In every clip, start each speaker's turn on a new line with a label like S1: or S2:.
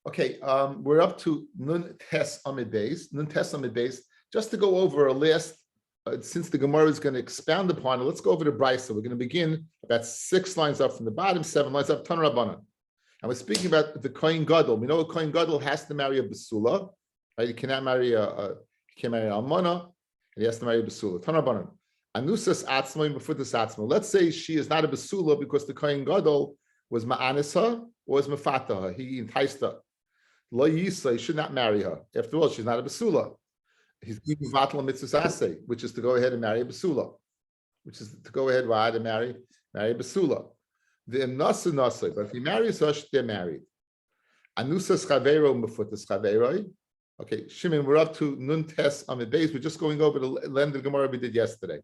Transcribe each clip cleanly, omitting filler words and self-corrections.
S1: Okay, we're up to Nun Tes Amid Beis. Nun Tes Amid Beis. Just to go over a list, since the Gemara is going to expound upon it, let's go over the Brisa. We're going to begin about 6 lines up from the bottom, 7 lines up. Tan Rabbanan. And we're speaking about the Kohen Gadol. We know a Kohen Gadol has to marry a Basula, right? He cannot marry Almana, and he has to marry a Basula. Tan Rabbanan. Anusas Atzma Mefutas Atzma. Let's say she is not a Basula because the Kohen Gadol was Ma'anisa or was Mafataha. He enticed her. Lo Yisa, he should not marry her. After all, she's not a Basula. He's even Vatla Mitzvah, which is to go ahead and marry a Basula, which is to go ahead and marry a Basula. The Nasu Nasai, but if he marries her, they're married. Anusas Chavero Mefutas Chaveroi. Okay, Shimon, we're up to Nun Tes Amid Beis. We're just going over the land of Gemara we did yesterday.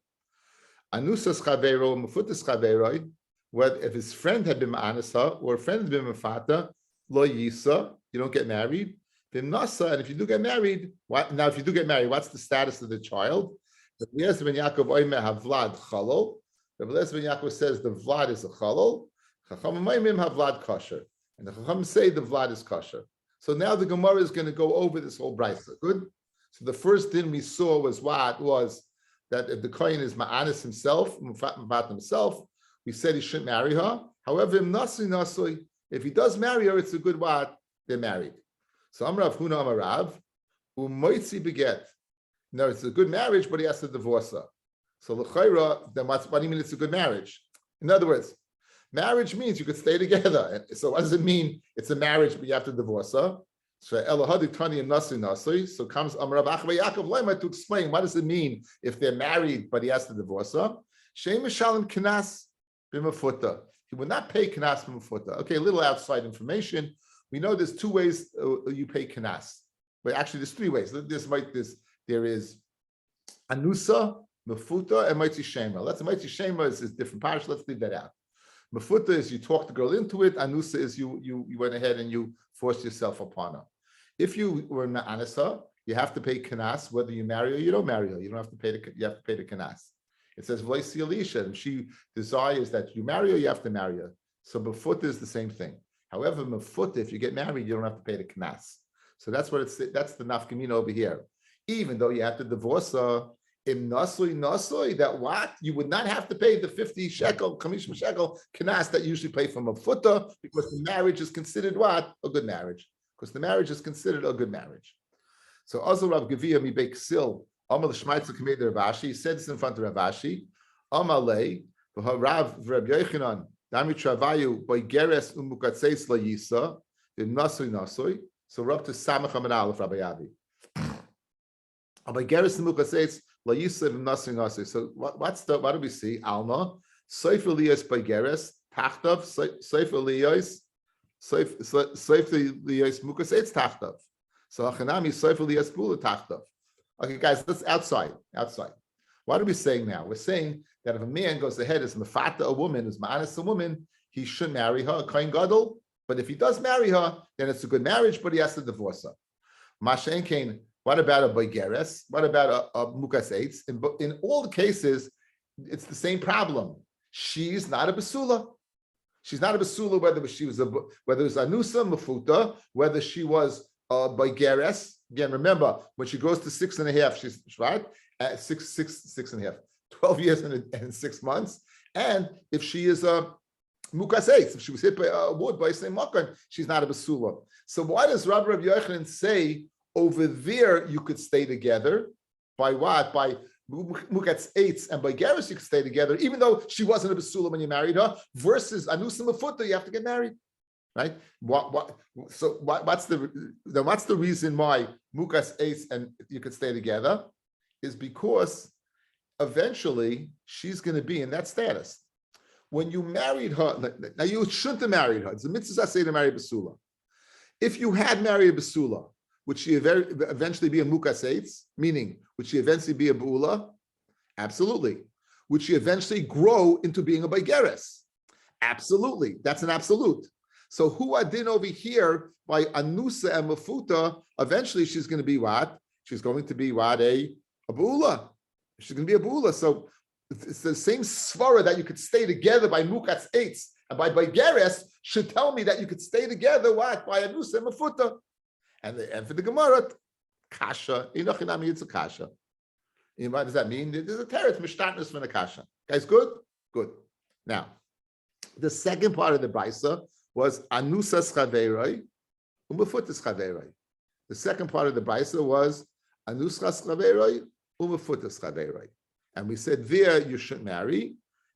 S1: Anusas Chavero Mefutas Chaveroi. Whether if his friend had been Ma'anasa or a friend had been Mafata, Lo Yisa, you don't get married. Bim Nasa, and if you do get married, if you do get married, what's the status of the child? The Eliezer ben Yaakov Oimer Havlad Chalol. The Eliezer ben Yaakov says the Vlad is a Chalol. Chacham Oimim Havlad Kosher, and the Chacham say the Vlad is Kosher. So now the Gemara is going to go over this whole brisa. Good. So the first thing we saw was that if the Kohen is Ma'anis himself, Mufat himself, we said he shouldn't marry her. However, if he does marry her, it's a good what? They're married. So Amrav Huna Amarav, Umoitzi beget. No, it's a good marriage, but he has to divorce her. So l'chayra, then what do you mean it's a good marriage? In other words, marriage means you could stay together. So what does it mean? It's a marriage, but you have to divorce her. So Elohadi Tani and Nasi. So comes Amrav Achva Yaakov Lema to explain what does it mean if they're married, but he has to divorce her. Shem Mishalim Kinas Bimafuta. He would not pay Kinas Bimafuta. Okay, a little outside information. We know there's 2 ways you pay Kinas. But actually, there's 3 ways. There is Anusa, Mefuta, and Maitzi Shema. Maitzi Shema is different parish. Let's leave that out. Mefuta is you talk the girl into it. Anusa is you went ahead and you forced yourself upon her. If you were Anasa, you have to pay Kinas, whether you marry her or you don't marry her. You don't have to pay you have to pay the Kinas. It says V'loisi Elisha. If she desires that you marry her, you have to marry her. So Mefuta is the same thing. However, Mefuta, if you get married, you don't have to pay the Knas. So that's the nafkamina over here. Even though you have to divorce her, im nasui, that what? You would not have to pay the 50 shekel, kamishim shekel Knas that you usually pay from Mefuta, because the marriage is considered what? A good marriage. Because the marriage is considered a good marriage. So also Rav Gevia mi Beiksil, Amal Shmaitza Kamei Rav Ashi, he said this in front of Rav Ashi, Amalei, Rav Yochanan, Dami Travayu by Geres Umukatseis La Yisa, the Nasui. So we're up to Samach Hamad Aleph Rabbi Avi. By Geres Umukatseis La Yisa and Nasui. So what do we see? Alma, Seif Elias by Geres, Tachtav, Seif Elias Mukatseis Tachtav. So Achanami Seif Elias Bula Tachtav. Okay, guys, that's outside. What are we saying now? We're saying that if a man goes ahead as mafata a woman, as ma'anis a woman, he should marry her, a kohen gadol. But if he does marry her, then it's a good marriage, but he has to divorce her. Mashen Kain, what about a boigeres? What about a mukas eitz? In all the cases, it's the same problem. She's not a basula. She's not a basula whether it was anusa, mafuta, whether she was a boigeres. Again, remember, when she goes to 6.5, she's right at 6.5, 12 years and 6 months. And if she is a mukas eitz, if she was hit by a wood by same makan, she's not a basula. So why does Rabbi Yochanan say over there you could stay together? By what? By mukas eitz and by geras you could stay together, even though she wasn't a basula when you married her. Versus anusa mafuta, you have to get married. Right? What's the reason why mukas eitz and you could stay together? Is because eventually she's going to be in that status. When you married her, now you shouldn't have married her. It's a mitzvah say to marry basula. If you had married a basula, would she eventually be a mukas eitz? Meaning, would she eventually be a buula? Absolutely. Would she eventually grow into being a baigeres? Absolutely. That's an absolute. So who adin over here by anusa and mafuta, eventually she's going to be what? She's going to be what? A buula. She's going to be a buula. So it's the same svara that you could stay together by mukas eitz And by Geres should tell me that you could stay together, what? By Anusa and Mafuta. And for the Gemara, Kasha, Inochinami, it's a Kasha. What does that mean? There's a teretz, Mishtatnus from the Kasha. Guys, good? Good. Now, the second part of the Brisa was Anusas Chaveroi, Umafutas Chaveroi. The second part of the Brisa was Anusas Chaveroi, Umafutas Chaveroi. And we said there you should marry.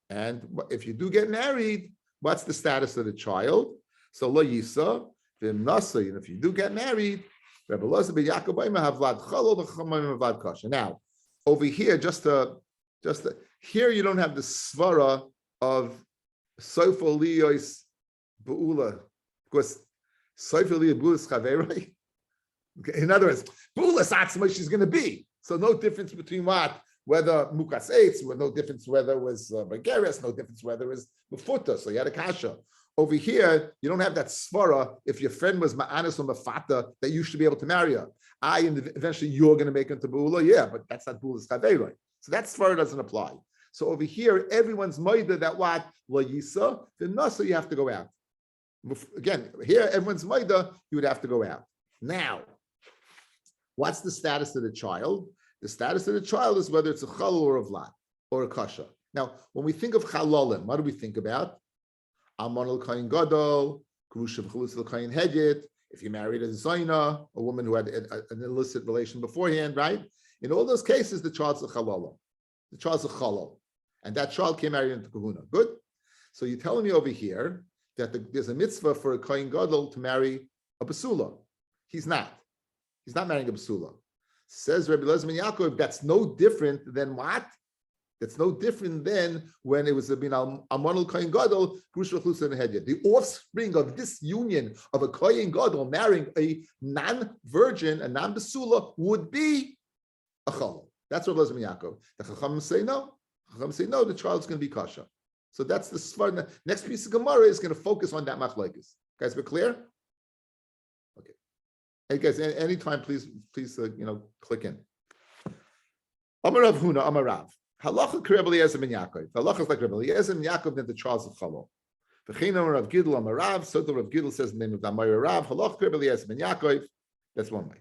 S1: And if you do get married, what's the status of the child? So Lo Yisa, Vim Nasa, and if you do get married, Rebbe Loza ben Yaakov have Vlad Chalol, V'chamayim Vlad Kasha. Now, over here, here you don't have the svara of Sofer Liyos Be'ula, because Sofer Liyos Be'ula is Chaveroi. In other words, Be'ula Satzma she's going to be. So no difference between what? Whether Mukas Eitz, no difference whether it was Begeres, no difference whether it was Befuta. So you had a Kasha. Over here, you don't have that svara if your friend was Ma'anis or Mafata that you should be able to marry her. And eventually you're going to make him to Be'ula, yeah, but that's not Be'ula's Chaveroi. So that svara doesn't apply. So over here, everyone's moida that what? Lo Yisa, the Nasa, you have to go out. Again, here, everyone's moida, you would have to go out. Now, what's the status of the child? The status of the child is whether it's a chalal or a vlad or a kasha. Now, when we think of chalalim, what do we think about? Amon al-kayin gadol, grusha v'chalus al-kayin hedyet. If you married a zaina, a woman who had an illicit relation beforehand, right? In all those cases, the child's a chalala. The child's a chalal. And that child came married into kahuna. Good? So you're telling me over here that there's a mitzvah for a kayin gadol to marry a basula. He's not. He's not marrying a basula. Says Rabbi Eliezer ben Yaakov, that's no different than what? That's no different than when it was Amonul Kohen Gadol, Grush V'chlus and Hedya. The offspring of this union of a Kohen Gadol marrying a non-virgin, a non-basula, would be a chalal. That's Rabbi Eliezer ben Yaakov. The Chachamim say no. The Chachamim say no, the child's going to be kasha. So that's the Svar. Next piece of Gemara is going to focus on that machlokes. Guys, we're clear? Okay. Hey guys, anytime, please, click in. Amar Rav Huna, Amar Rav. Halacha Rabbi Eliezer ben Yaakov. Halacha is like Rabbi Eliezer ben Yaakov than the Charles of Chalal. V'chein Amar Rav Gidl, Amar Rav. So the Rav Gidl says the name of the Amar Rav. Halacha Rabbi Eliezer ben Yaakov. That's one way.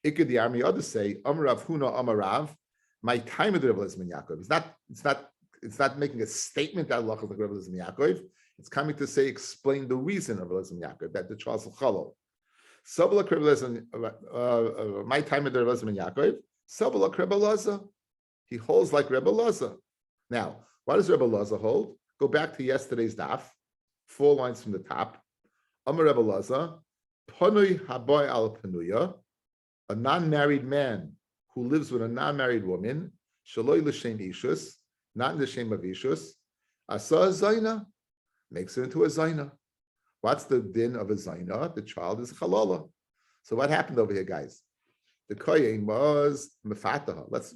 S1: Ikad the army others say Amar Rav Huna, Amar Rav. My time of the Rabbi Eliezer ben Yaakov. It's not making a statement that halacha is like Rabbi Eliezer ben Yaakov. It's coming to say explain the reason of Rabbi Eliezer ben Yaakov, that the Charles of Chalal. Sabala Rebbe my time of the Rebbe ben Yaakov. Sabala Rebbe Laza. He holds like Rebbe Laza. Now, what does Rebbe Laza hold? Go back to yesterday's daf, 4 lines from the top. Amar Rebbe Laza, Panui Haboy al Panuya, a non-married man who lives with a non-married woman, Shaloi l'shem ishus, not in the shem of ishus, Asa Zaina, makes her into a Zaina. What's the din of a zaina? The child is halala. So what happened over here, guys? The kohen was mefataha. Let's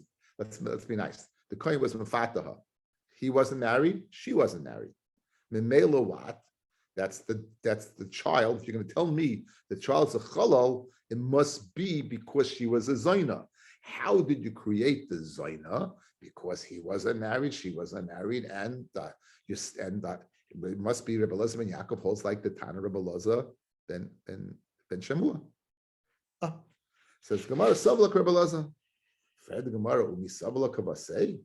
S1: be nice. The kohen was mefataha. He wasn't married. She wasn't married. Memela what? That's the child. If you're going to tell me the child's a halal, it must be because she was a zaina. How did you create the zaina? Because he wasn't married, she wasn't married, and it must be Rebbe Eliezer ben Yaakov holds like the Tana Rebbe Eliezer ben Shemua. Says Gemara, Savlak Rebbe Eliezer. Fred Gemara, Umi Savlak Kavasei.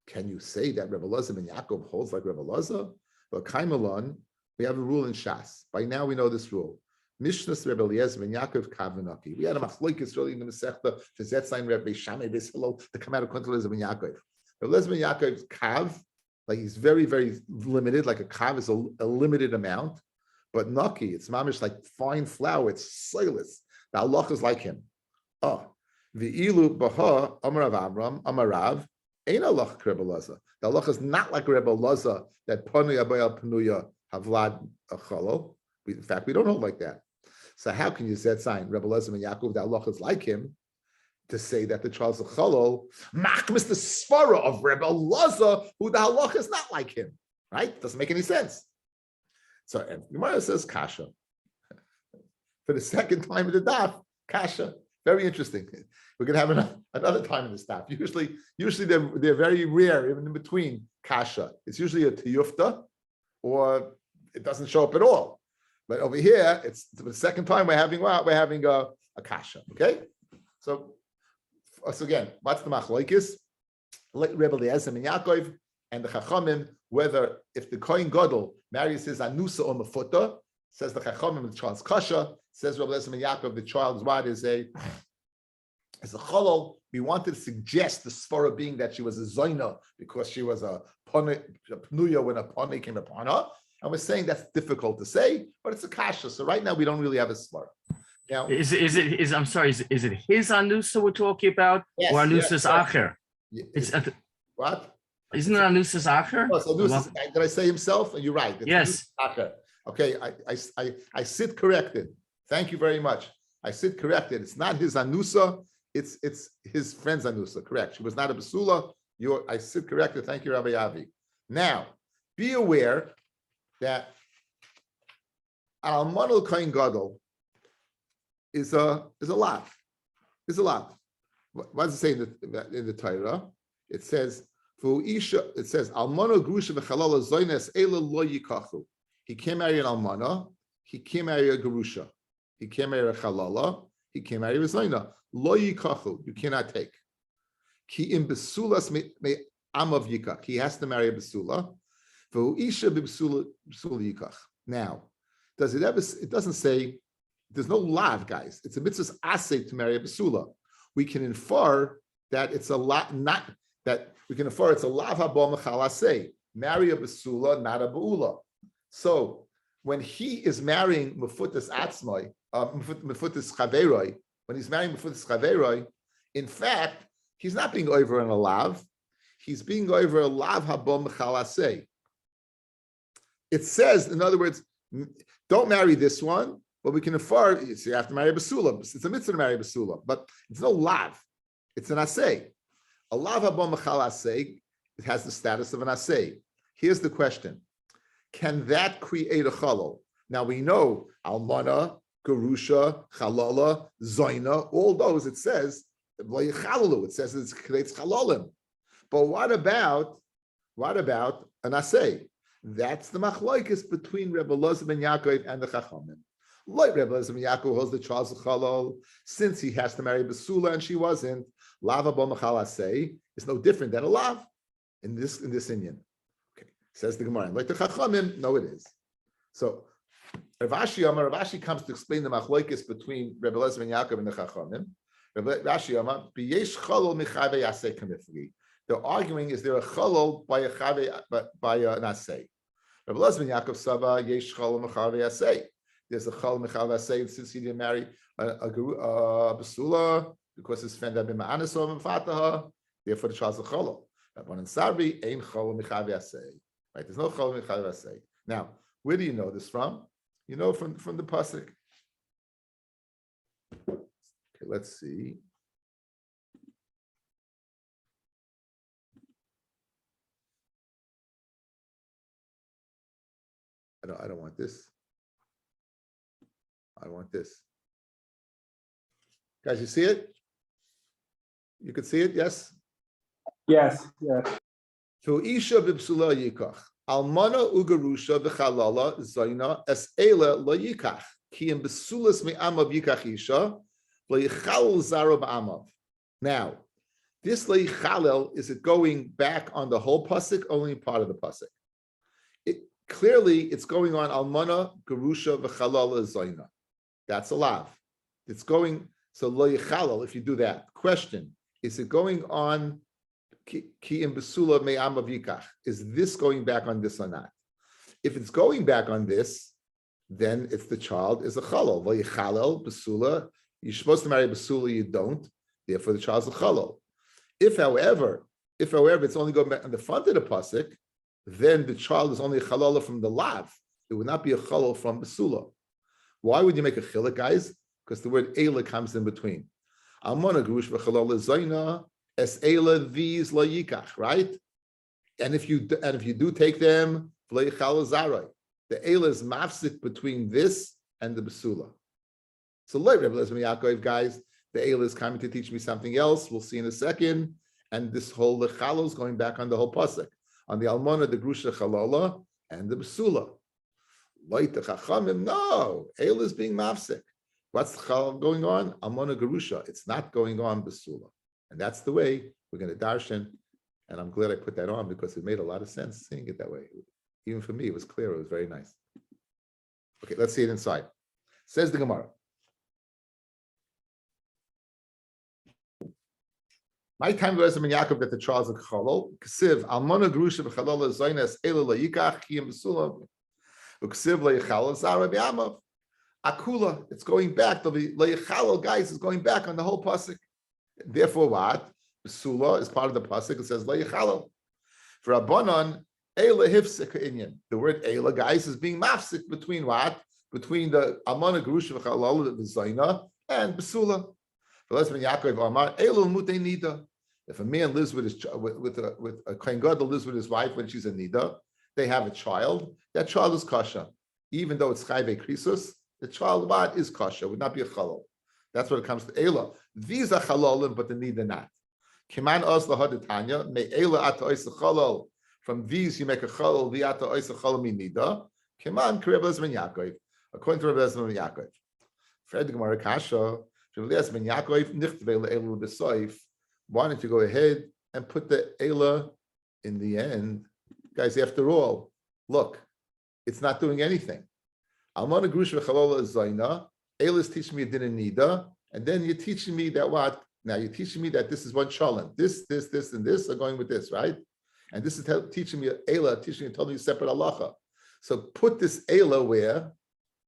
S1: Can you say that Rebbe Eliezer ben Yaakov holds like Rebbe Eliezer? But Kaimalon, we have a rule in Shas. By now we know this rule. Mishnas Rebbe Eliezer ben Yaakov Kavanaki. We had a machlokes early in the Masechta to Zetzayin Rebbe Shammai Beisilo to come out of Rebbe Eliezer ben Yaakov. Rebbe Eliezer ben Yaakov's kav. Like he's very, very limited, like a kav is a limited amount, but naki, it's mamish like fine flour, it's soilless. The halach is like him. The ilu baha amarav Amram, amarav, ain't halach Rebbe Eliezer. The halach is not like Rebbe Eliezer that panu abayal panuya havlad achalol. In fact, we don't hold like that. So how can you set sign Rebbe Eliezer ben Yaakov, the halach is like him? To say that the child's a chalal, machmis the svara of Rebbe Eliezer, who the halach is not like him, right? Doesn't make any sense. So and Gemara says kasha. For the second time in the daf, kasha. Very interesting. We're going to have another time in the daf. Usually they're very rare, even in between kasha. It's usually a tiyufta, or it doesn't show up at all. But over here, it's the second time we're having what? We're having a kasha. Okay, so again, what's the machlokes? Rebbe Eliezer and Yaakov and the Chachamim, whether if the Kohen Gadol marries his anusa or mefuta, says the Chachamim, the child's kasha. Says Rebbe Eliezer and Yaakov, the child's what is a cholol. We wanted to suggest the svara being that she was a zoina because she was a pnuya when a poni came upon her. And we're saying that's difficult to say, but it's a kasha. So right now we don't really have a svara. Now, is it his anusa we're talking about, yes, or anusa's acher? It's what? Isn't it anusa's acher? Oh, so anusa's, did I say himself? You're right. It's yes. Acher. Okay, I sit corrected. Thank you very much. I sit corrected. It's not his anusa. It's his friend's anusa. Correct. She was not a basula. I sit corrected. Thank you, Rabbi Avi. Now, be aware that Almanul Kohen Gadol is a lot. Is a lot. What does it say in the Torah? It says Almano Grusha v'Chalala Zoynes Ela Lo Yikachu. He can't marry an Almana. He can't marry a Grusha. He can't marry a Chalala. He can't marry a Zoyna. Lo Yikachu. You cannot take. Ki im besulas me amav yikach. He has to marry a besula. V'Isha b'besula yikach. Now, does it ever? It doesn't say. There's no lav, guys. It's a mitzvah asay to marry a besula. We can infer that it's a lot, not that we can infer it's a lav haba mechal asay. Marry a besula, not a beula. So when he is marrying mefutas atzmai, mefutas chaveroi, when he's marrying mefutas chaveroi, in fact, he's not being over in a lav. He's being over a lav haba mechal asay. It says, in other words, don't marry this one. But we can infer, you have to marry a basula. It's a mitzvah to marry a basula, but it's no lav. It's an asay. A lav haba mechal asay, it has the status of an asay. Here's the question. Can that create a chalal? Now we know almana, gerusha, chalala, zoina, all those, it says, it says it creates chalalim. But what about an asay? That's the machlokes between Rebbe Eliezer ben Yaakov and the Chachamim. Like Rebbe Eliezer ben Yaakov holds the child's chalal, since he has to marry basula and she wasn't, lava bo machal asay is no different than a lav in this Indian. Okay, says the Gemara. Like the Chachamim, no, it is. So Rashi comes to explain the machlokes between Rebbe Eliezer ben Yaakov and the Chachamim. Rashi Amar biyesh chalal michave asay kamifli. They're arguing: is there a chalal by a chave by an asay? Rebbe Eliezer ben Yaakov Sava yesh chalal michave asay. There's a chal michal asay since he didn't marry a basula because his friend had been ma'anisov and fataha. Therefore, the child's a chalal. Rabban and Sarbi ain't chal michal asay. Right? There's no chal michal asay. Now, where do you know this from? You know from the pasuk. Okay, let's see. I don't want this. I want this. Guys, you see it? You could see it, yes?
S2: Yes, yes.
S1: So Isha b'psula yikach. Almana ugarusha v'chalala zayna es ela lo yikach. Ki im b'sulas me'amav yikach Isha lo yichal zaro b'amav. Now, this lo yichalel, is it going back on the whole pasuk, only part of the pasuk? Clearly, it's going on almana, garusha, v'chalala zayna. That's a lav. It's going, so lo yichalal, if you do that. Question, is it going on ki im besula me'amav yikach? Is this going back on this or not? If it's going back on this, then it's the child is a chalal. Lo yichalal, besula. You're supposed to marry besula, you don't. Therefore, the child's a chalal. If, however, it's only going back on the front of the pasuk, then the child is only a chalala from the lav. It would not be a chalal from besula. Why would you make a chiluk, guys? Because the word eila comes in between. Almana grush v'chalala zayna es eila these la yikach, right? And if you do take them, v'leichal zarai. The eila is mafsik between this and the besula. So like Rebbe Eliezer ben Yaakov, guys, the eila is coming to teach me something else. We'll see in a second. And this whole lechalo is going back on the whole pasuk, on the almana, the grusha chalala, and the besula. Loite chachamim, no. Eila is being mafsik. What's going on? Almana gerusha. It's not going on besula, and that's the way we're going to darshan. And I'm glad I put that on because it made a lot of sense seeing it that way. Even for me, it was clear. It was very nice. Okay, let's see it inside. Says the Gemara. My time goes in Yaakov that the trials of Chalol. Ksiv almana gerusha v'chalol zoynes ela layikach kiyim besula. Uksiv layichalol zara b'amav. Akula, it's going back. The layichalol guys is going back on the whole pasuk. Therefore, what? Besula is part of the pasuk. It says layichalol. For Rabbanon, ela hifsik inyan. The word ela guys is being mafsik between what? Between the almana gerusha v'chalol v'zoyna and besula. If a man lives with his with a kohen gadol lives with his wife when she's a nida, they have a child. That child is kasha, even though it's chayve krisus. The child what is kasha, would not be a chalal. That's what it comes to ela. These are chalalim, but the nida not. Kiman os lahaditanya me ela ata ois chalal. From these you make a chalal the ata ois chalal mi nida. Kiman Rabbi ben Yaakov. According to Rabbi ben Yaakov, Fred Gemara kasha. Why don't you go ahead and put the Eila in the end? Guys, after all, look, it's not doing anything. Almana Grush v'chalola Zayna, Eila is teaching me a din nida, and then you're teaching me that what? Now you're teaching me that this is one shalom. This, and this are going with this, right? And this is teaching me Eila, teaching me totally separate halacha. So put this Eila where?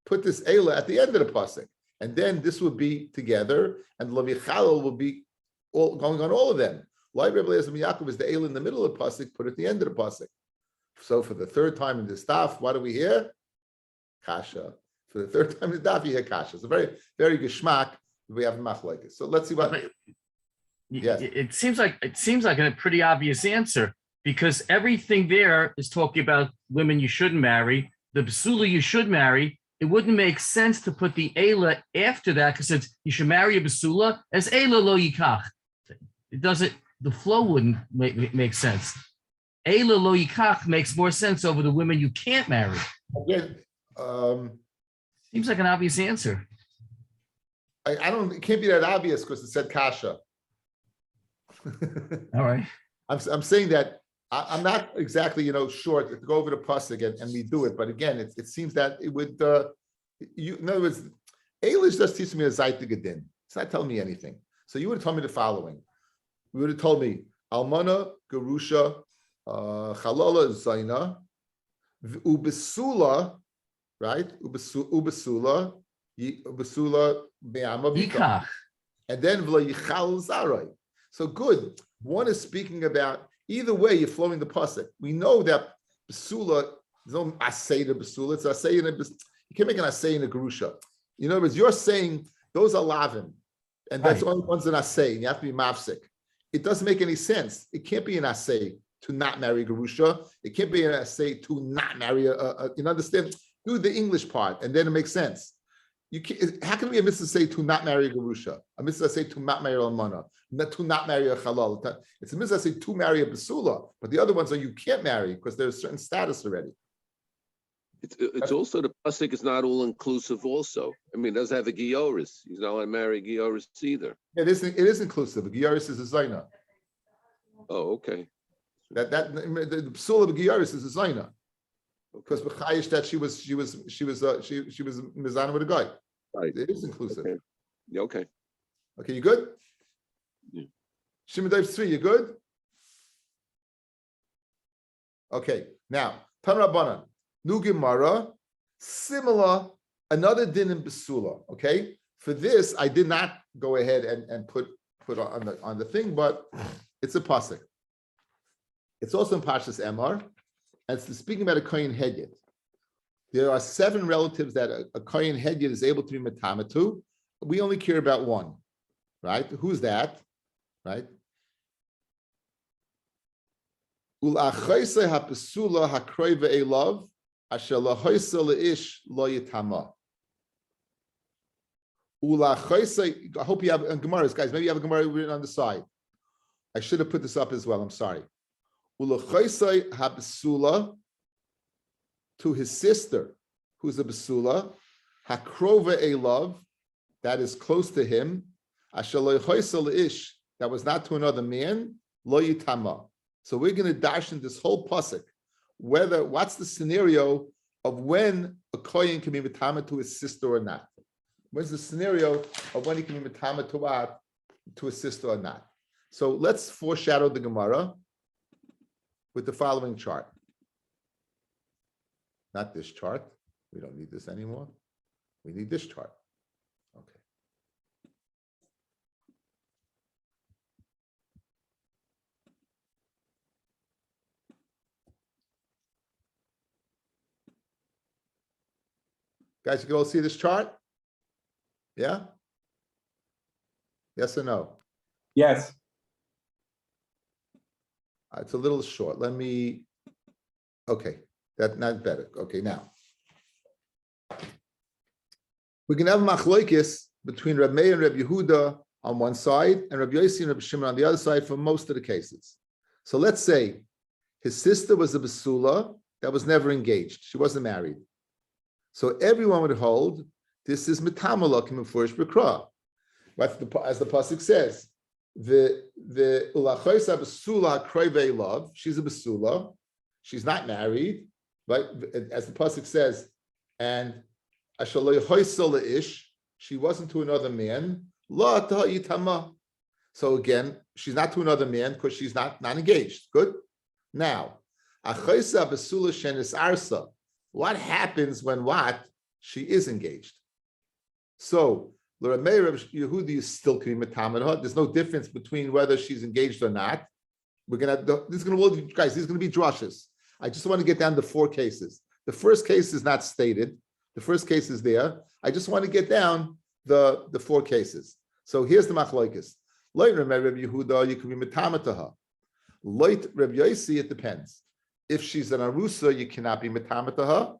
S1: Put this Eila at the end of the pasuk. And then this would be together, and Lavi Chalal will be all going on all of them. Like Rabbi Yaakov is the Eil in the middle of the pasuk, put at the end of the pasuk. So for the third time in this daf, what do we hear? Kasha. For the third time in the daf, you hear kasha. It's a very, very geschmack. We have machlokes. So let's see what. Yes.
S3: It seems like a pretty obvious answer because everything there is talking about women you shouldn't marry, the basula you should marry. It wouldn't make sense to put the Eila after that because you should marry a basula as Eila lo yikach. It doesn't. The flow wouldn't make sense. Eila lo yikach makes more sense over the women you can't marry.
S1: Again,
S3: seems like an obvious answer.
S1: I don't. It can't be that obvious because it said kasha.
S3: All right.
S1: I'm saying that. I'm not exactly, sure to go over the pasuk and we do it, but again, it seems that it would. In other words, Eila is just teaching me a zaytig din. It's not telling me anything. So you would have told me the following. You would have told me almana gerusha chalala zayna ubesula, right? Ubesula be'ama
S3: Yikach.
S1: and then v'la yichal zaray. So good. One is speaking about. Either way, you're flowing the pasuk. We know that basula, there's no asay to basula. It's asay in a. You can't make an asay in a gerusha. In other words, you're saying those are lavin, and that's
S3: Right.
S1: only one's an asay, and you have to be mafsik. It doesn't make any sense. It can't be an asay to not marry gerusha. It can't be an asay to not marry a. You understand? Do the English part, and then it makes sense. You can't, how can we miss to say to not marry a gerusha? A miss to say to not marry a almana, to not marry a halal. It's a miss to say to marry a basula, but the other ones are you can't marry because there's a certain status already.
S4: It's also the pasuk is not all inclusive. Also, I mean, it doesn't have a gioris. He's not allowed to marry a gioris either.
S1: It is inclusive. A giyaris is a zayna.
S4: Oh, okay.
S1: The basula of a giyaris is a zayna. Because b'chayish that she was mizana with a guy.
S4: Right.
S1: It is inclusive.
S4: Okay. Yeah, okay.
S1: Okay, you good?
S4: Yeah.
S1: Shimon Dov 3, you good? Okay, now Tan Rabbanan, Nu Gemara, similar, another din in Besula. Okay, for this I did not go ahead and put on the thing, but it's a pasuk. It's also in Parshas Emor. And it's speaking about a Kohen Hedyot. There are 7 relatives that a Kohen Hedyot is able to be matama to. We only care about one, right? Who's that? Right? Ul'achoyse ha'pesula ha'kroi ve'elav asher lahoyse le'ish lo yitama. Ul'achoyse, I hope you have Gemaras, guys. Maybe you have a Gemara written on the side. I should have put this up as well. I'm sorry. Ul'achoyse ha'pesula to his sister. who's a basula, hakrova a love, that is close to him, ashaloy hoysel ish, that was not to another man, lo yitama. So we're going to dash in this whole pasuk, what's the scenario of when a kohen can be mitama to his sister or not? When's the scenario of when he can be mitama to what? To his sister or not? So let's foreshadow the Gemara with the following chart. Not this chart. We don't need this anymore. We need this chart. Okay. Guys, you can all see this chart? Yeah? Yes or no?
S2: Yes.
S1: It's a little short. Okay, that's not better. Okay, now. We can have machloikis between Rabbi Meir and Rabbi Yehuda on one side and Rabbi Yossi and Rabbi Shimon on the other side for most of the cases. So let's say his sister was a basula that was never engaged. She wasn't married. So everyone would hold this is mitamalak mefurish b'kra. As the pasuk says, the ulachoisa basula hakrayvei love. She's a basula. She's not married, right? As the pasuk says, and ashaloy hoysel ish. She wasn't to another man. La ta'itama. So again, she's not to another man because she's not engaged. Good. Now, achoisa basula shenis arsa. What happens when what? She is engaged. So, the Rabbi Yehudi is still can be metamid. There's no difference between whether she's engaged or not. We're gonna this is gonna guys. These are gonna be drushes. I just want to get down to 4 cases. The first case is not stated. The first case is there. I just want to get down the 4 cases. So here's the machlokes. Light Rabbi Yehuda, you can be metamid to her. Light Rabbi Yossi, it depends. If she's an arusa, you cannot be metamid to her.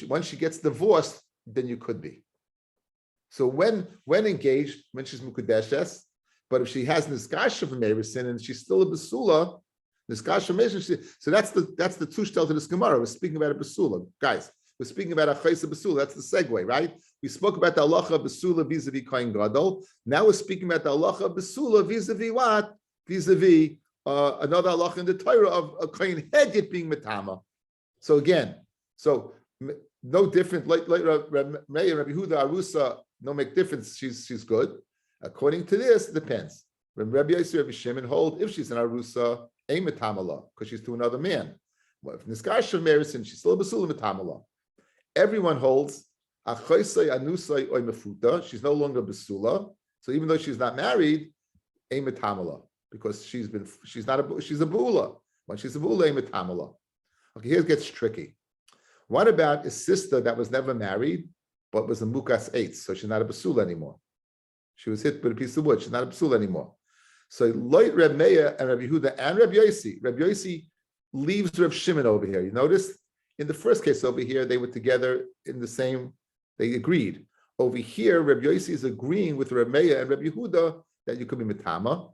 S1: Once she gets divorced, then you could be. So when engaged, when she's mukudeshes, but if she has niskasha from Erisin and she's still a basula, niskasha from so that's the tushtel to this Gemara. We're speaking about a basula, guys. We're speaking about a chaysa basula. That's the segue, right? We spoke about the halacha basula vis-a-vis kohen gadol. Now we're speaking about the halacha basula vis-a-vis what? Vis-a-vis another halacha in the Torah of a kohen hedyet being metama. So again, no different. Like Rabbi Yehuda Arusa, no make difference. She's good. According to this, it depends. When Rabbi Yossi, Rabbi Shimon hold if she's an Arusa, a metamala because she's to another man. Well, if Niskasha Merisin, she's still a basula metamala. Everyone holds achoisai anusai oy mefuta. She's no longer basula. So even though she's not married, a metamala because she's a bula. When she's a bula, a metamala. Okay, here it gets tricky. What about a sister that was never married, but was a mukas eitz, so she's not a basula anymore? She was hit with a piece of wood. She's not a basula anymore. So Loit Reb Meir and Rabbi Yehuda and Rabbi Yossi leaves Reb Shimon over here. You notice in the first case over here, they were together in the same, they agreed. Over here, Rabbi Yossi is agreeing with Reb Meir and Rabbi Yehuda that you could be mitama.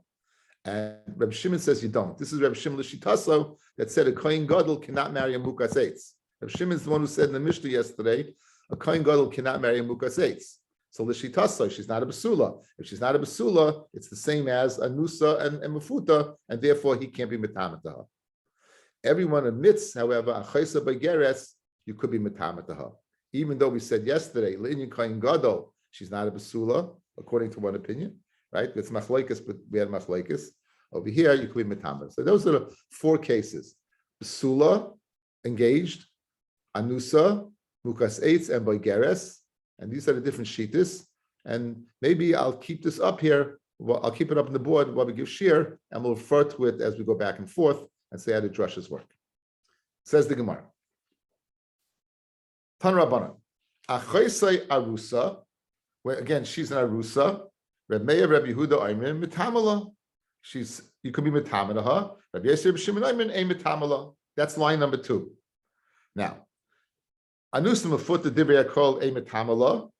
S1: And Reb Shimon says you don't. This is Reb Shimon L'Shitaso that said a kohen gadol cannot marry a mukas eitz. Reb Shimon is the one who said in the Mishnah yesterday, a kohen gadol cannot marry a mukas eitz. So l'shitasa, she's not a basula. If she's not a basula, it's the same as a nusa and mefuta, and therefore he can't be metamet to her. Everyone admits, however, achaysa b'geres, you could be metamet to her. Even though we said yesterday, l'inyan kohen gadol, she's not a basula, according to one opinion, right? It's machlokes, but we had machlokes. Over here, you could be metamet. So those are the 4 cases: basula, engaged, anusa, mukas eitz, and b'geres. And these are the different shittas. And maybe I'll keep this up here. Well, I'll keep it up on the board while we give shir, and we'll refer to it as we go back and forth and say how the drushes work. Says the Gemara. Tan Rabbanan. Achaysai arusa, where again she's an arusa. Reb Meir, Reb Yehuda, Aymin, mitamala. You could be mitamala, huh? Reb Yossi, Reb Shimon, Aymin, a mitamala. That's line number 2. Now, Anusim afut the divrei kol a metamala,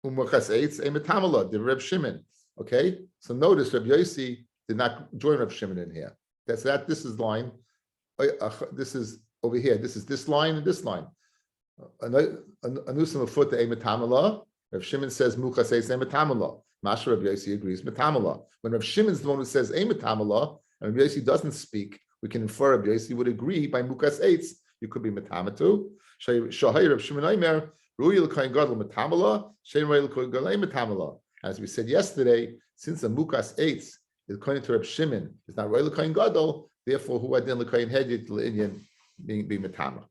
S1: umuchas eitz a metamala. The Reb Shimon. Okay, so notice Reb Yossi did not join Reb Shimon in here. This is line. This is over here. This is this line and this line. Anusim afut the ematamala. Rav Shimon says muka says ematamala. Masha Rabbi Yossi agrees metamala. When Rav Shimon's the one who says ematamala, and Rabbi Yossi doesn't speak, we can infer Rabbi Yossi would agree by mukas eitz. You could be metamatu. Shahai Rav Shimon Aimer ru'il kain gadol metamala. Shein ru'il kain gadol metamala. As we said yesterday, since the mukas eitz is according to Rav Shimon, is not ru'il kain gadol. Therefore, who adin l'kain hedit l'inyan being metama.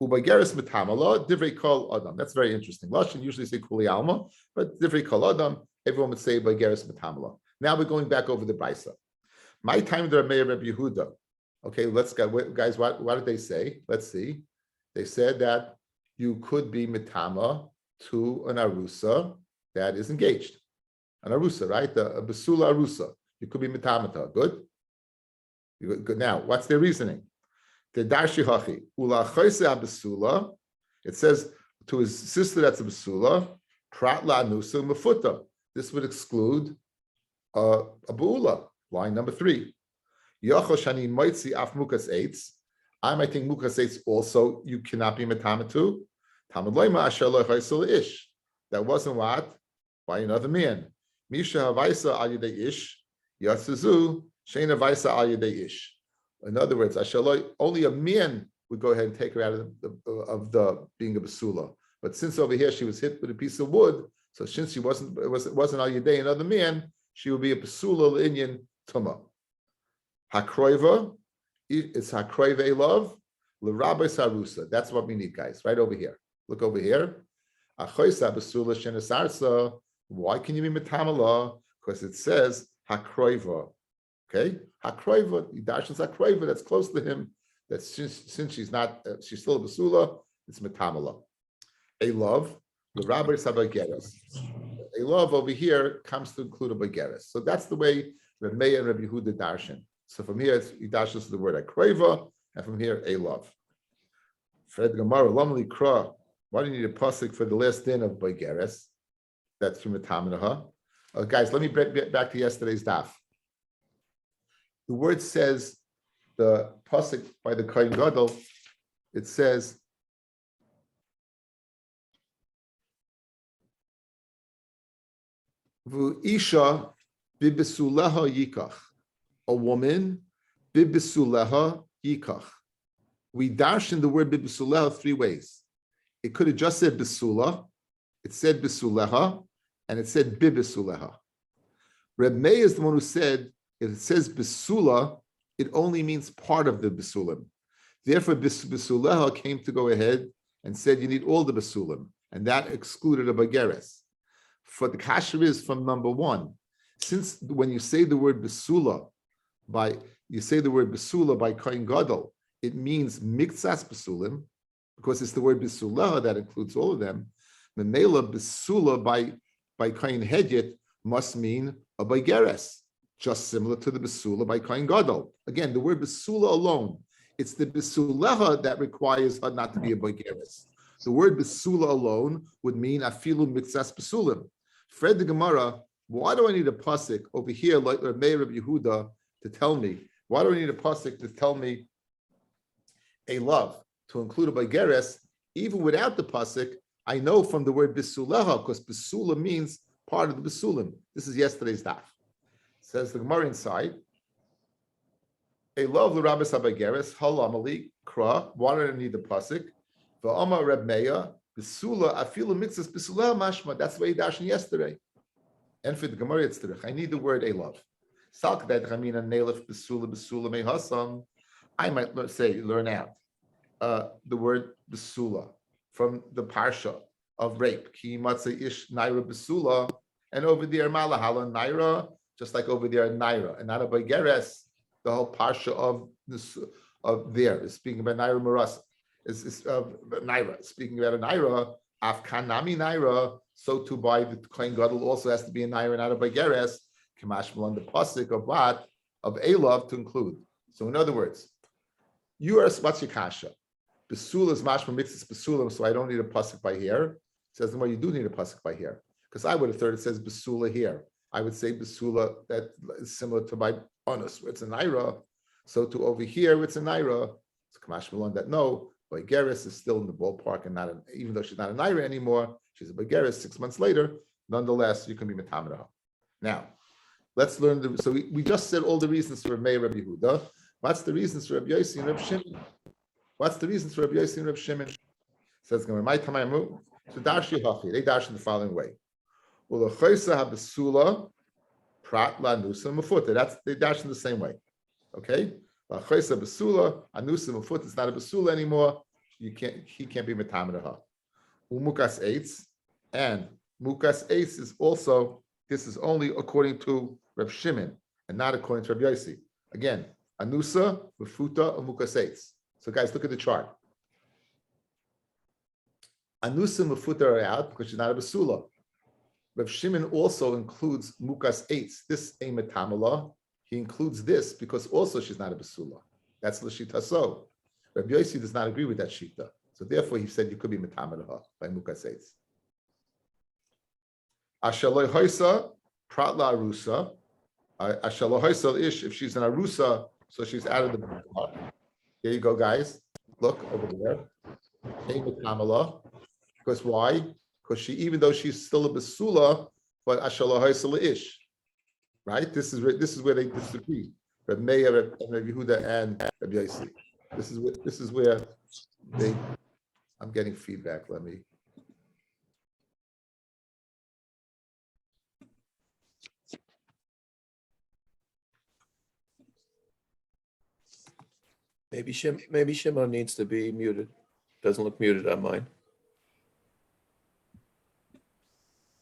S1: Ubageris metamala, divrei kol adam. That's very interesting. Lashon usually say kuli alma, but divrei kol adam, everyone would say bageris metamala. Now we're going back over the brisa. My time the Rabbi Yehuda. Okay, let's go, guys. What did they say? Let's see. They said that you could be metama to an arusa that is engaged. An arusa, right? A basula arusa. You could be metamata. Good. Good. Now, what's their reasoning? The Darshi Hachi, Ula Choise Abasula, it says to his sister that's a Basula, Prat La Nusa Mafuta. This would exclude a Buula, line number 3. Yocho Shani Moitzi Af Mukas Eitz. I might think Mukas Eitz also you cannot be Metamatu. Tamad Loima Asher Lo Choise Ish. That wasn't what? By another man. Misha Havaisa Al Yedei Ish, Yatsuzu, Shein Havaisa Al Yedei Ish. In other words, only a man would go ahead and take her out of the being a basula. But since over here she was hit with a piece of wood, so since she wasn't al yedei another man, she would be a basula l'inyan tuma. Hakroiva, it's hakroiva love, l'rabbi sarusa. That's what we need, guys. Right over here. Look over here. Achoisa basula shenesarsa. Why can you be metamala? Because it says hakroiva. Okay, Hakroiva, Yidash's Hakroiva, that's close to him. That since she's not, she's still a basula, it's metamala. A love, the Rabbi Sabageres. A love over here comes to include a bageres. So that's the way Rabbi Meir and Rabbi Yehuda darshan. So from here, Yidash is the word Hakroiva, and from here, a love. Fred Gemara, Lomli Kra. Why do you need a pasuk for the last din of bageres? That's from metamala. Guys, let me get back to yesterday's daf. The word says, the pasuk by the Kohen Gadol, it says, V'isha bibisuleha yikach. A woman, bibisuleha yikach. We darshan the word bibisuleha 3 ways. It could have just said bisula, it said bisuleha, and it said bibisuleha. Reb Meir is the one who said, if it says Besula, it only means part of the Besulim. Therefore, Besuleha came to go ahead and said you need all the Besulim, and that excluded a Bageres. For the kasher is from number 1. Since when you say the word Besula by Kohen Gadol, it means Miktsas Besulim, because it's the word Besuleha that includes all of them. Memela Besula by Kohen Hedyet must mean a Bageres. Just similar to the Besula by Kohen Gadol. Again, the word Besula alone, it's the Besuleha that requires her not to be a Bageres. The word Besula alone would mean Afilu Mitzas Besulim. Fred the Gemara, why do I need a pasuk over here like Meir of Yehuda to tell me? Why do I need a pasuk to tell me a love to include a Bageres? Even without the pasuk, I know from the word Besuleha, because Besula means part of the Besulim. This is yesterday's daf. Says the Gemara inside, a love the Rabbi Sabageres, halamali, kra, why do I need the pasuk? V'ama Reb Meir, besula, afilu mixas besula mashma. That's the way he dashed yesterday. And for the Gemara, it's the I need the word a love. Salk that chamina nelef besula mehasam. I might learn out the word besula from the parsha of rape. Ki matzah ish naira besula, and over there malahala naira. Just like over there in Naira, and not a Bageres, the whole parsha of there is speaking about Naira Maras, is Naira, speaking about a Naira, Afkanami Naira, so too by the Kohen Gadol also has to be a Naira, not a Bageres, Kamash Malon, the pasuk of what? Of Elav to include. So in other words, you are what's your kasha? Besula is mashma mitzvah besulam, so I don't need a pasuk by here. It says, well, you do need a pasuk by here. Because I would have thought it says besula here. I would say Besula that is similar to my onus, where it's a naira. So to over here, it's a naira. It's Kamash Malon that no, Baigeris is still in the ballpark and even though she's not a Naira anymore, she's a Baigeris 6 months later. Nonetheless, you can be Metamadaha. Now, let's learn. So we just said all the reasons for Rabbi Yehuda. What's the reasons for Rabbi Yossi and Rabbi Shimon? What's the reasons for Rabbi Yossi and Rabbi Shimon? Says, my Tamayamu. So Darshi Hachi, they dash in the following way. Prat la nusa mafuta. That's they dash in the same way. Okay? La chaysa basula, anusa mafuta. It's not a basula anymore. He can't be metamadaha. Umukas eitz, and mukas eitz is also, this is only according to Reb Shimon and not according to Reb Yossi. Again, anusa, mafuta, umukas eitz. So guys, look at the chart. Anusa and mafuta are out because she's not a basula. Reb Shimon also includes mukas eitz. This a metamala. He includes this because also she's not a basula. That's l'shita so. Reb Yossi does not agree with that shita. So therefore he said you could be metamala by mukas eitz. Ashaloi hoisa pratla arusa. Ashaloi hoisa ish, if she's an arusa, so she's out of the ballpark. There you go, guys. Look over there. A metamala. Because why? Because she, even though she's still a basula, but ashaloi hoisa ish. Right? This is where they disagree. Reb Meir, Reb Yehuda, and Reb Yossi. This is where they. I'm getting feedback. Let me.
S5: Maybe Shimon needs to be muted. Doesn't look muted on mine.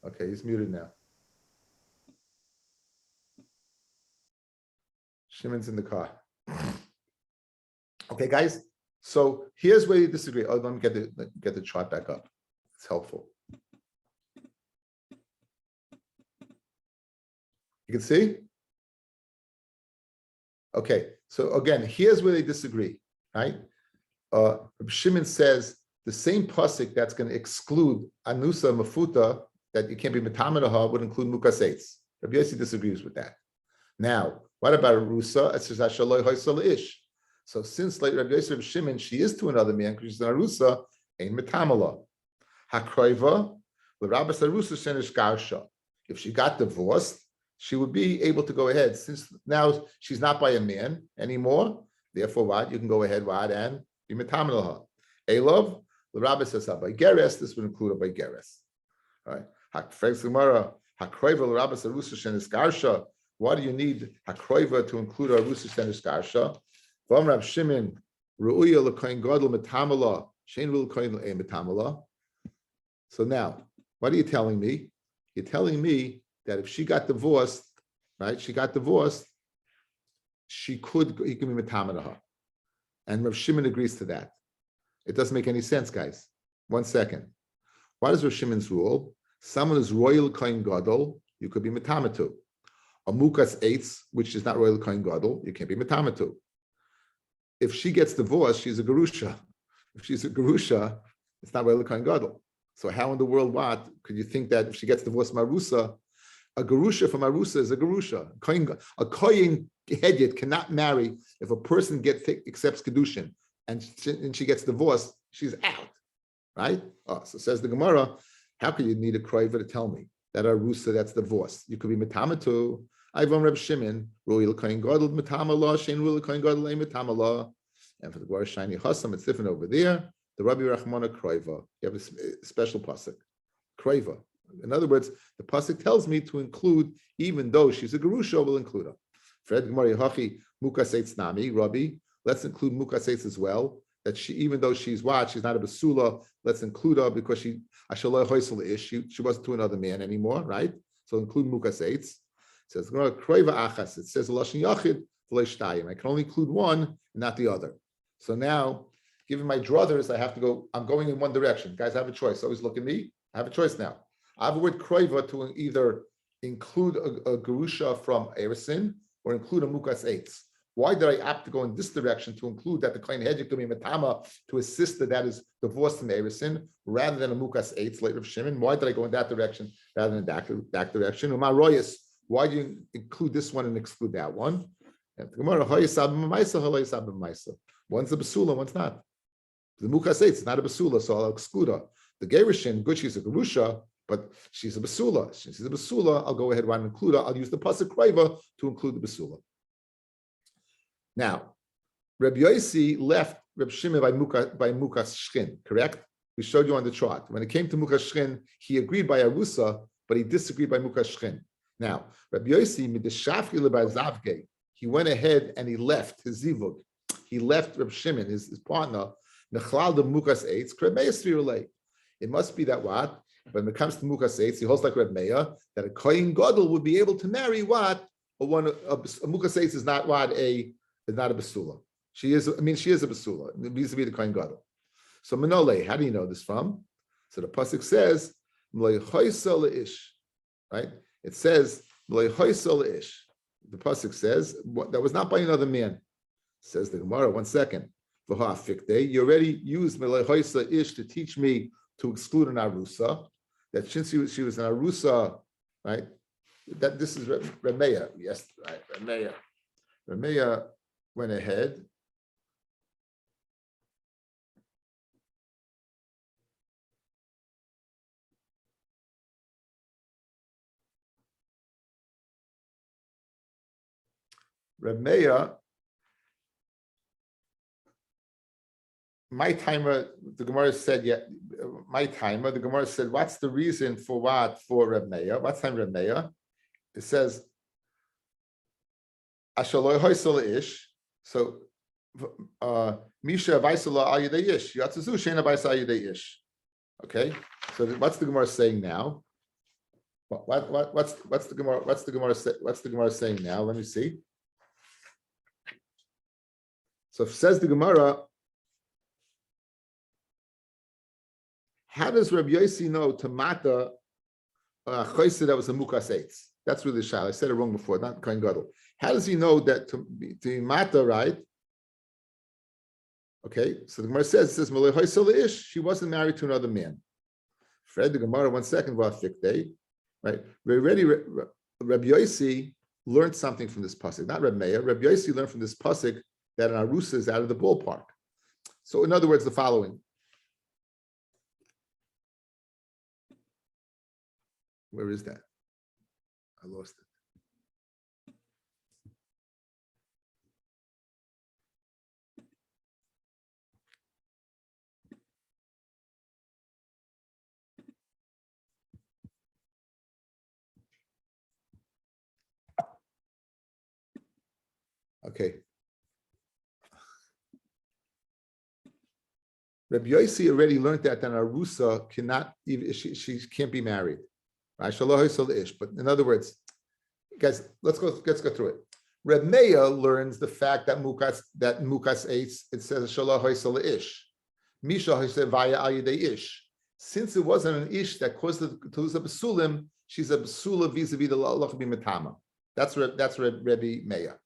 S1: Okay, he's muted now. Shimon's in the car. Okay, guys. So here's where you disagree. Oh, let me get the chart back up. It's helpful. You can see? Okay, so again, here's where they disagree, right? Shimon says the same pasuk that's going to exclude anusa mafuta, that you can't be metamadaha, would include mukas eitz. Rabbi Yossi disagrees with that. Now, what about arusa? It says ashaloi hoysal ish. So since like Rabbi Yossi, Rabbi Shimon, she is to another man because she's an arusa, ain't metamala. Hakroiva, l'rabas arusa shenish garsha. If she got divorced, she would be able to go ahead. Since now she's not by a man anymore, therefore what? You can go ahead, what, and be metamalaha. Elov, l'rabas says by geres, this would include a by geres. All right. Why do you need hakroiva to include a rusa shenis garsha? Vom Rab Shimon ruuya l'koyin gadol metamala shein l'koyin metamala. So now, what are you telling me? You're telling me that if she got divorced, right? She got divorced. He can be metamalaha, and Rab Shimon agrees to that. It doesn't make any sense, guys. 1 second. What is Rab Shimon's rule? Someone is royal kohen gadol, you could be metamatu. A mukas eitz, which is not royal kohen gadol, you can't be metamatu. If she gets divorced, she's a gerusha. If she's a gerusha, it's not royal kohen gadol. So how in the world, what could you think that if she gets divorced from arusa, a gerusha from arusa is a gerusha? A kohen hedyet cannot marry if a person accepts kedushin and she gets divorced, she's out, right? Oh, so says the Gemara. How could you need a kroiva to tell me that arusa that's divorced? You could be metamatu. Ivan Reb Shimon, royal kohen gadol metamala, shein royal kohen gadol ein metamala. And for the Gemara shiny hasam, it's different over there. The Rabbi Rachmana kroiva. You have a special pasuk, kroiva. In other words, the pasuk tells me to include, even though she's a gerusha, we'll include her. Fred Gemara Hachi mukas eitz nami Rabbi. Let's include mukas eitz as well. That she, even though she's what, she's not a basula, let's include her because she wasn't to another man anymore, right? So include mukas eitz. It says kroiva achas. It says lashon yachid v'leishtayim. I can only include one and not the other. So now, given my druthers, I have to go. I'm going in one direction. Guys, I have a choice. Always look at me. I have a choice now. I have a word kroiva to either include a gerusha from erisin or include a mukas eitz. Why did I opt to go in this direction to include that the kohen hedjik to be metama to a sister that is divorced from erisin rather than a mukas eitz later of Shimon? Why did I go in that direction rather than that direction? Umar royas. Why do you include this one and exclude that one? One's a basula, one's not. The mukas eitz is not a basula, so I'll exclude her. The gerushin, good, she's a gerusha, but she's a basula. Since she's a basula, I'll go ahead and include her. I'll use the pasuk kraiva to include the basula. Now, Rabbi Yossi left Reb Shimon by mukas shchin, correct? We showed you on the chart. When it came to mukas shchin, he agreed by arusa, but he disagreed by mukas shchin. Now, Rabbi Yossi mideshafki lebazavge. He went ahead and he left his zivug. He left Reb Shimon, his partner. Nechlal the mukas eitz kremeis virulei. It must be that what? When it comes to mukas eitz, he holds like Reb Meir that a kohen gadol would be able to marry what? A mukas eitz is not what is not a basula. She is a basula vis-a-vis the kohen gadol. So Manole, how do you know this from? So the pasuk says, right? It says, the pasuk says, that was not by another man. Says the Gemara, 1 second. You already used ish to teach me to exclude an arusa. That since she was an arusa, right? That this is Rameya. Yes, right, Rameya. Rameya went ahead. Rameya, my timer, the Gemara said, yeah, my timer, the Gemara said, what's the reason for what? For Rameya? What's time Rameya? It says, Ashaloi hoysel ish. So, Misha vaisala al yedei ish. Yatzazu shena vaisa al yedei ish. Okay. So what's the Gemara saying now? What's the Gemara? What's the Gemara saying now? Let me see. So says the Gemara, how does Rabbi Yossi know to mata choyse that was a mukas eitz? That's really shal. I said it wrong before, not kohen gadol. How does he know that to mata, right? Okay, so the Gemara says, Malay hoysel ish, she wasn't married to another man. Fred, the Gemara, 1 second, right? Rabbi Yossi learned something from this pasuk, not Reb Meir. Rabbi Yossi learned from this pasuk that an arusa is out of the ballpark. So in other words, the following. Where is that? I lost it. Okay. Rabbi Yossi already learned that an arusa cannot even she can't be married. Right? But in other words, guys, let's go through it. Reb Meir learns the fact that mukas eitz, it says shalah hoysel ish. Misha hoysel vaya al yedei ish. Since it wasn't an ish that caused her to lose a basulim, she's a basula vis-a-vis the lach b'mitama. That's Rabbi Meir.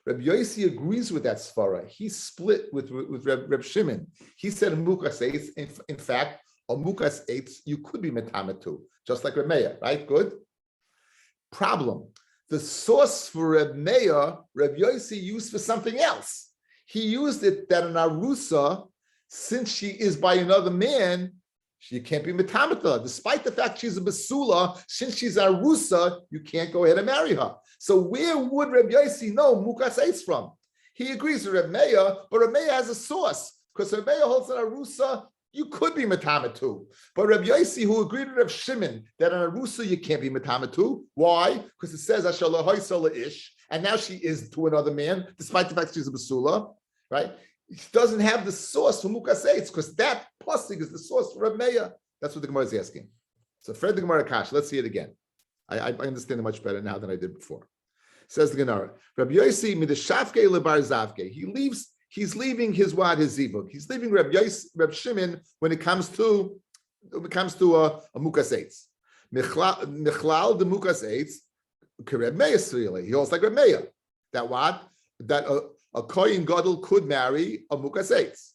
S1: Rabbi Yossi agrees with that svara. He split with Reb Shimon. He said mukas eitz. In fact, a mukas eitz you could be mitama too, just like Reb Meir, right? Good. Problem. The source for Reb Meir, Reb Yossi used for something else. He used it that an arusa, since she is by another man, she can't be mitamata. Despite the fact she's a basula, since she's a arusa, you can't go ahead and marry her. So where would Reb Yossi know mukas eitz from? He agrees with Reb Meir, but Reb Meir has a source because Reb Meir holds an arusa. You could be matama too. But Rabbi Yossi, who agreed with Reb Shimon that on a rusa you can't be matama too. Why? Because it says Ashallah hoysala ish, and now she is to another man, despite the fact that she's a basula, right? She doesn't have the source for mukas eitz, because that pasuk is the source for Reb Meir. That's what the Gemara is asking. So Fred the Gemara Kash, let's see it again. I understand it much better now than I did before. Says the Gemara, Rabbi Yossi mideshafke lebar zavke. He's leaving his zivug. He's leaving Reb Shimon when it comes to a mukas eitz. Michlal the mukas eitz. Reb Meir really. He also like Reb Meir. That what? That a kohen gadol could marry a mukas eitz.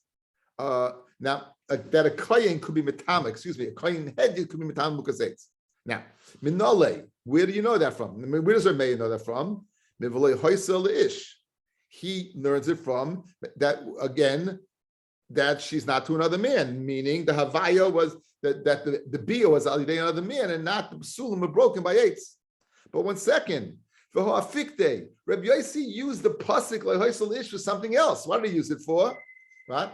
S1: Now that a kohen could be mitama. Excuse me. A kohen head could be mitama mukas eitz. Now minole. Where do you know that from? Where does Reb Meir know that from? Mivolei hoysel ish. He learns it from that again. that she's not to another man, meaning the Havaya was that the Bia was al yedei another man and not the Psulim were broken by eights. But 1 second, for Ha'afikte, Rabbi Yossi used the pasuk like Hoysel Ish for something else. What did he use it for? Right?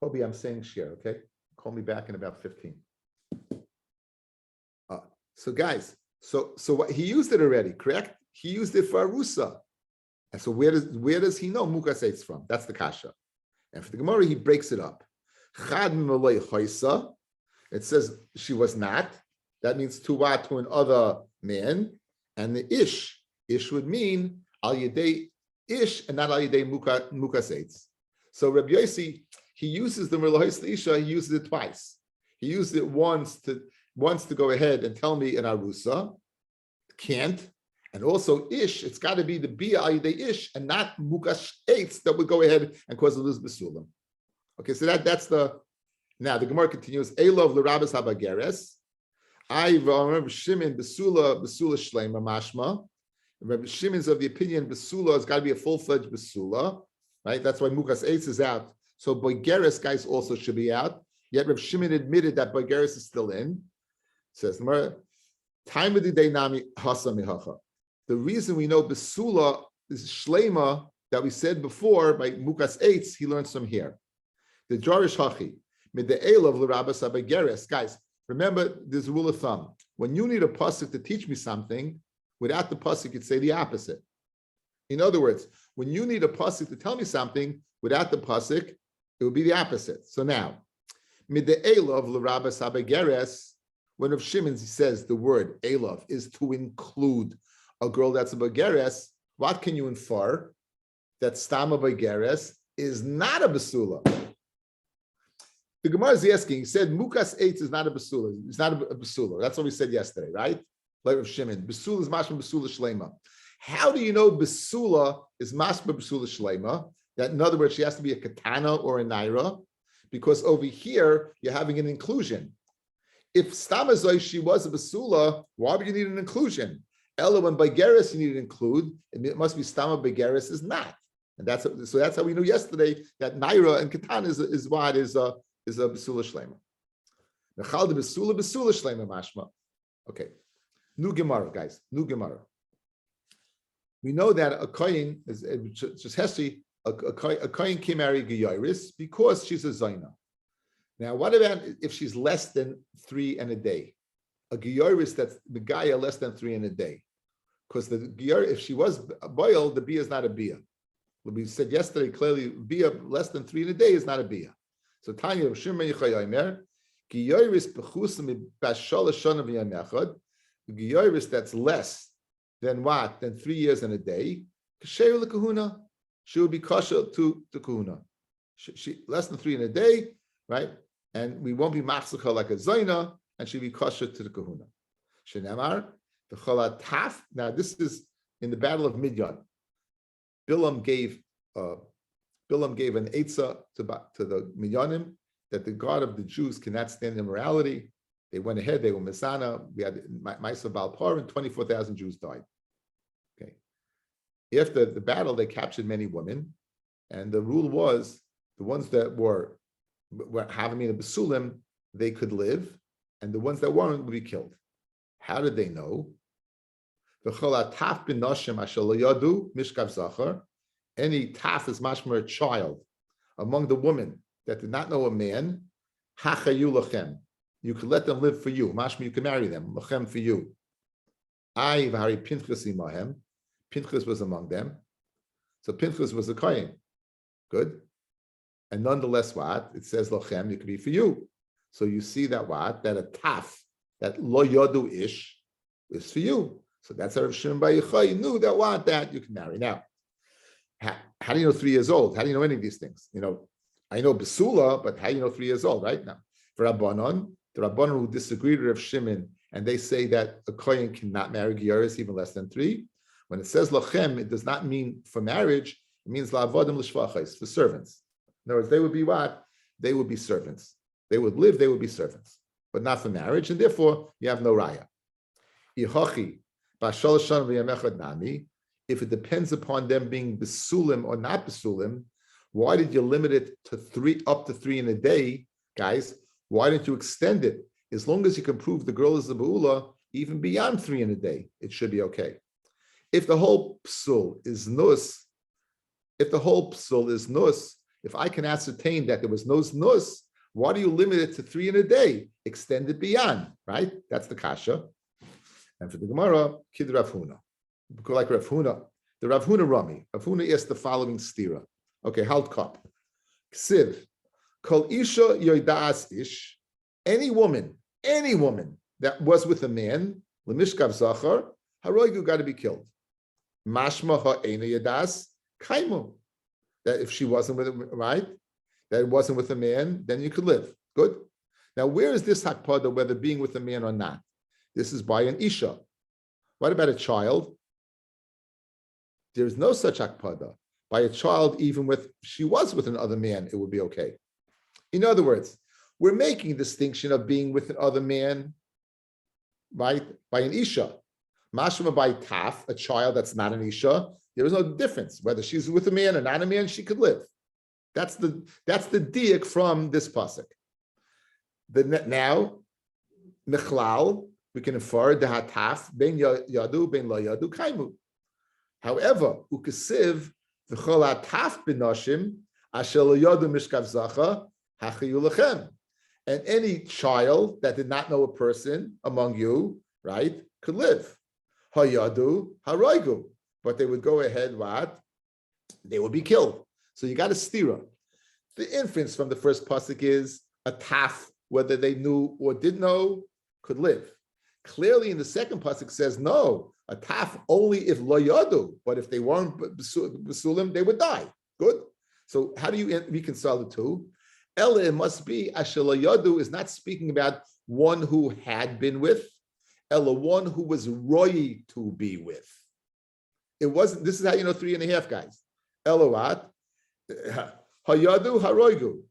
S1: Kobe, I'm saying share, okay? Call me back in about 15. So guys, so what he used it already, correct? He used it for Arusa. And so where does he know Mukas Eitz from? That's the kasha. And for the Gemara, he breaks it up. Chad Mimolei Choisa. It says she was not. That means to what? To another man. And the ish would mean al yedei ish and not al yedei mukas eitz. So Rabbi Yossi, he uses the Merlohis Isha, he uses it twice. He used it once to go ahead and tell me an Arusa. Can't. And also ish, it's got to be the Bia al yedei ish and not mukas eitz that would go ahead and cause a luz besulam. Okay, so that's the. Now the Gemara continues. Elov l'Rabbis habageres. I remember Shimon besula shlema mashma. Remember Shimon's of the opinion besula has got to be a full-fledged besula, right? That's why mukas eitz is out. So boigeres guys also should be out. Yet Reb Shimon admitted that boigeres is still in. Says the Gemara, time of the day nami hasa mihacha. The reason we know besula is shlema that we said before by mukas eitz, he learns from here. The Jarish Hachi, mid the El of L'Rabbas Abageres. Guys, remember this rule of thumb. When you need a pasuk to teach me something, without the pasuk, you'd say the opposite. In other words, when you need a pasuk to tell me something, without the pasuk, it would be the opposite. So now, mid the El of L'Rabbas Abageres, when of Shimon says the word Elov is to include a girl that's a Bageres, what can you infer? That Stama Bageres is not a Basula. The Gemara is asking, he said, Mukas Eitz is not a Basula. It's not a Basula. That's what we said yesterday, right? Like of Shimon. Basula is Mashma Basula Shlema. How do you know Basula is Mashma Basula Shlema? That in other words, she has to be a Katana or a Naira, because over here, you're having an inclusion. If Stamazoi, she was a Basula, why would you need an inclusion? Ella, when Bageris you need to include, it must be Stama Bageris is not. And that's how we knew yesterday that Naira and Katana is a Basula Shlema. Nechal de Basula Shlema mashma. Okay. New Gemara, guys. New Gemara. We know that a kohen is just Hesi, a kohen can marry Geyaris because she's a Zaina. Now, what about if she's less than 3 in a day? A Geyaris that's the Gaya less than 3 in a day. Because the Geyar, if she was boiled, the Bia is not a Bia. We said yesterday clearly, Bia less than 3 in a day is not a Bia. So Tanya of Shimon Yechayomer, Geyaris bechusim b'shol shana v'yamechad, the Geyaris that's less than what? Than 3 years in a day, kasher lekahuna, she will be kosher to kahuna. She less than 3 in a day, right? And we won't be machzaka like a Zaina, and she'll be kosher to the kahuna. Shenamar, the cholat taf. Now this is in the battle of Midyan. Bilam gave an eitzah to the Midyanim that the God of the Jews cannot stand immorality. They went ahead, they were Mesana. We had Maisa Balpar, and 24,000 Jews died. Okay. After the battle, they captured many women, and the rule was the ones that were having in a Basulim, they could live, and the ones that weren't would be killed. How did they know? Any taf is mashmer a child among the women that did not know a man. You could let them live for you. Mashma, you can marry them. Lachem for you. Pinchas was among them. So Pinchas was a kohen. Good. And nonetheless, what? It says lachem, it could be for you. So you see that what? That a taf, that lo yodu ish, is for you. So that's how Rav Shimon Bar Yochai knew that what? That you can marry. Now, how do you know 3 years old? How do you know any of these things? You know, I know Basula, but how do you know 3 years old, right? Now, for Rabbanon, the Rabbanon who disagreed with Rav Shimon, and they say that a kohen cannot marry Gyaris even less than 3. When it says lachem, it does not mean for marriage. It means la'avodim l'shvachos, for servants. In other words, they would be what? They would be servants. They would live, they would be servants, but not for marriage, and therefore you have no raya. Ihochi, Bashol Shan v'Yamechad Nami. If it depends upon them being besulim or not besulim, why did you limit it to 3 up to 3 in a day, guys? Why didn't you extend it? As long as you can prove the girl is a beula, even beyond 3 in a day, it should be okay. If the whole psul is nus, if I can ascertain that there was no nus, why do you limit it to 3 in a day? Extend it beyond, right? That's the kasha. And for the Gemara, Kid Rav Huna. Like Rav Huna, the Rav Huna Rami. Rav Huna asked the following stira. Okay, halt cup. Ksiv, kol isha yoidas ish. Any woman that was with a man, lemishkav zachar, haroigu got to be killed. Mashma ha'ena yadas kaimu. That if she wasn't with him, right? That it wasn't with a man, then you could live. Good. Now, where is this hakpada, whether being with a man or not? This is by an isha. What about a child? There is no such hakpada. By a child, even if she was with another man, it would be okay. In other words, we're making a distinction of being with another man, right? By an isha. Mashma by taf, a child that's not an isha, there is no difference. Whether she's with a man or not a man, she could live. That's the diak from this pasuk. Now, mechlal, we can infer the hataf ben yadu ben lo yadu kaimu. However, ukesiv v'chol hataf b'nashim asher lo yadu mishkav zacha hachayu lechem. And any child that did not know a person among you, right, could live. Hayadu haraigu. But they would go ahead, what? They would be killed. So you got a stira. The inference from the first pasuk is a taf, whether they knew or did know, could live. Clearly, in the second pasuk says no, a taf only if lo yadu, but if they weren't besulim, they would die. Good. So how do you reconcile the two? Ella, it must be asher lo yadu is not speaking about one who had been with, Ella, one who was roy to be with. It wasn't. This is how you know 3.5 guys. Ella what? Hayadu haroigu.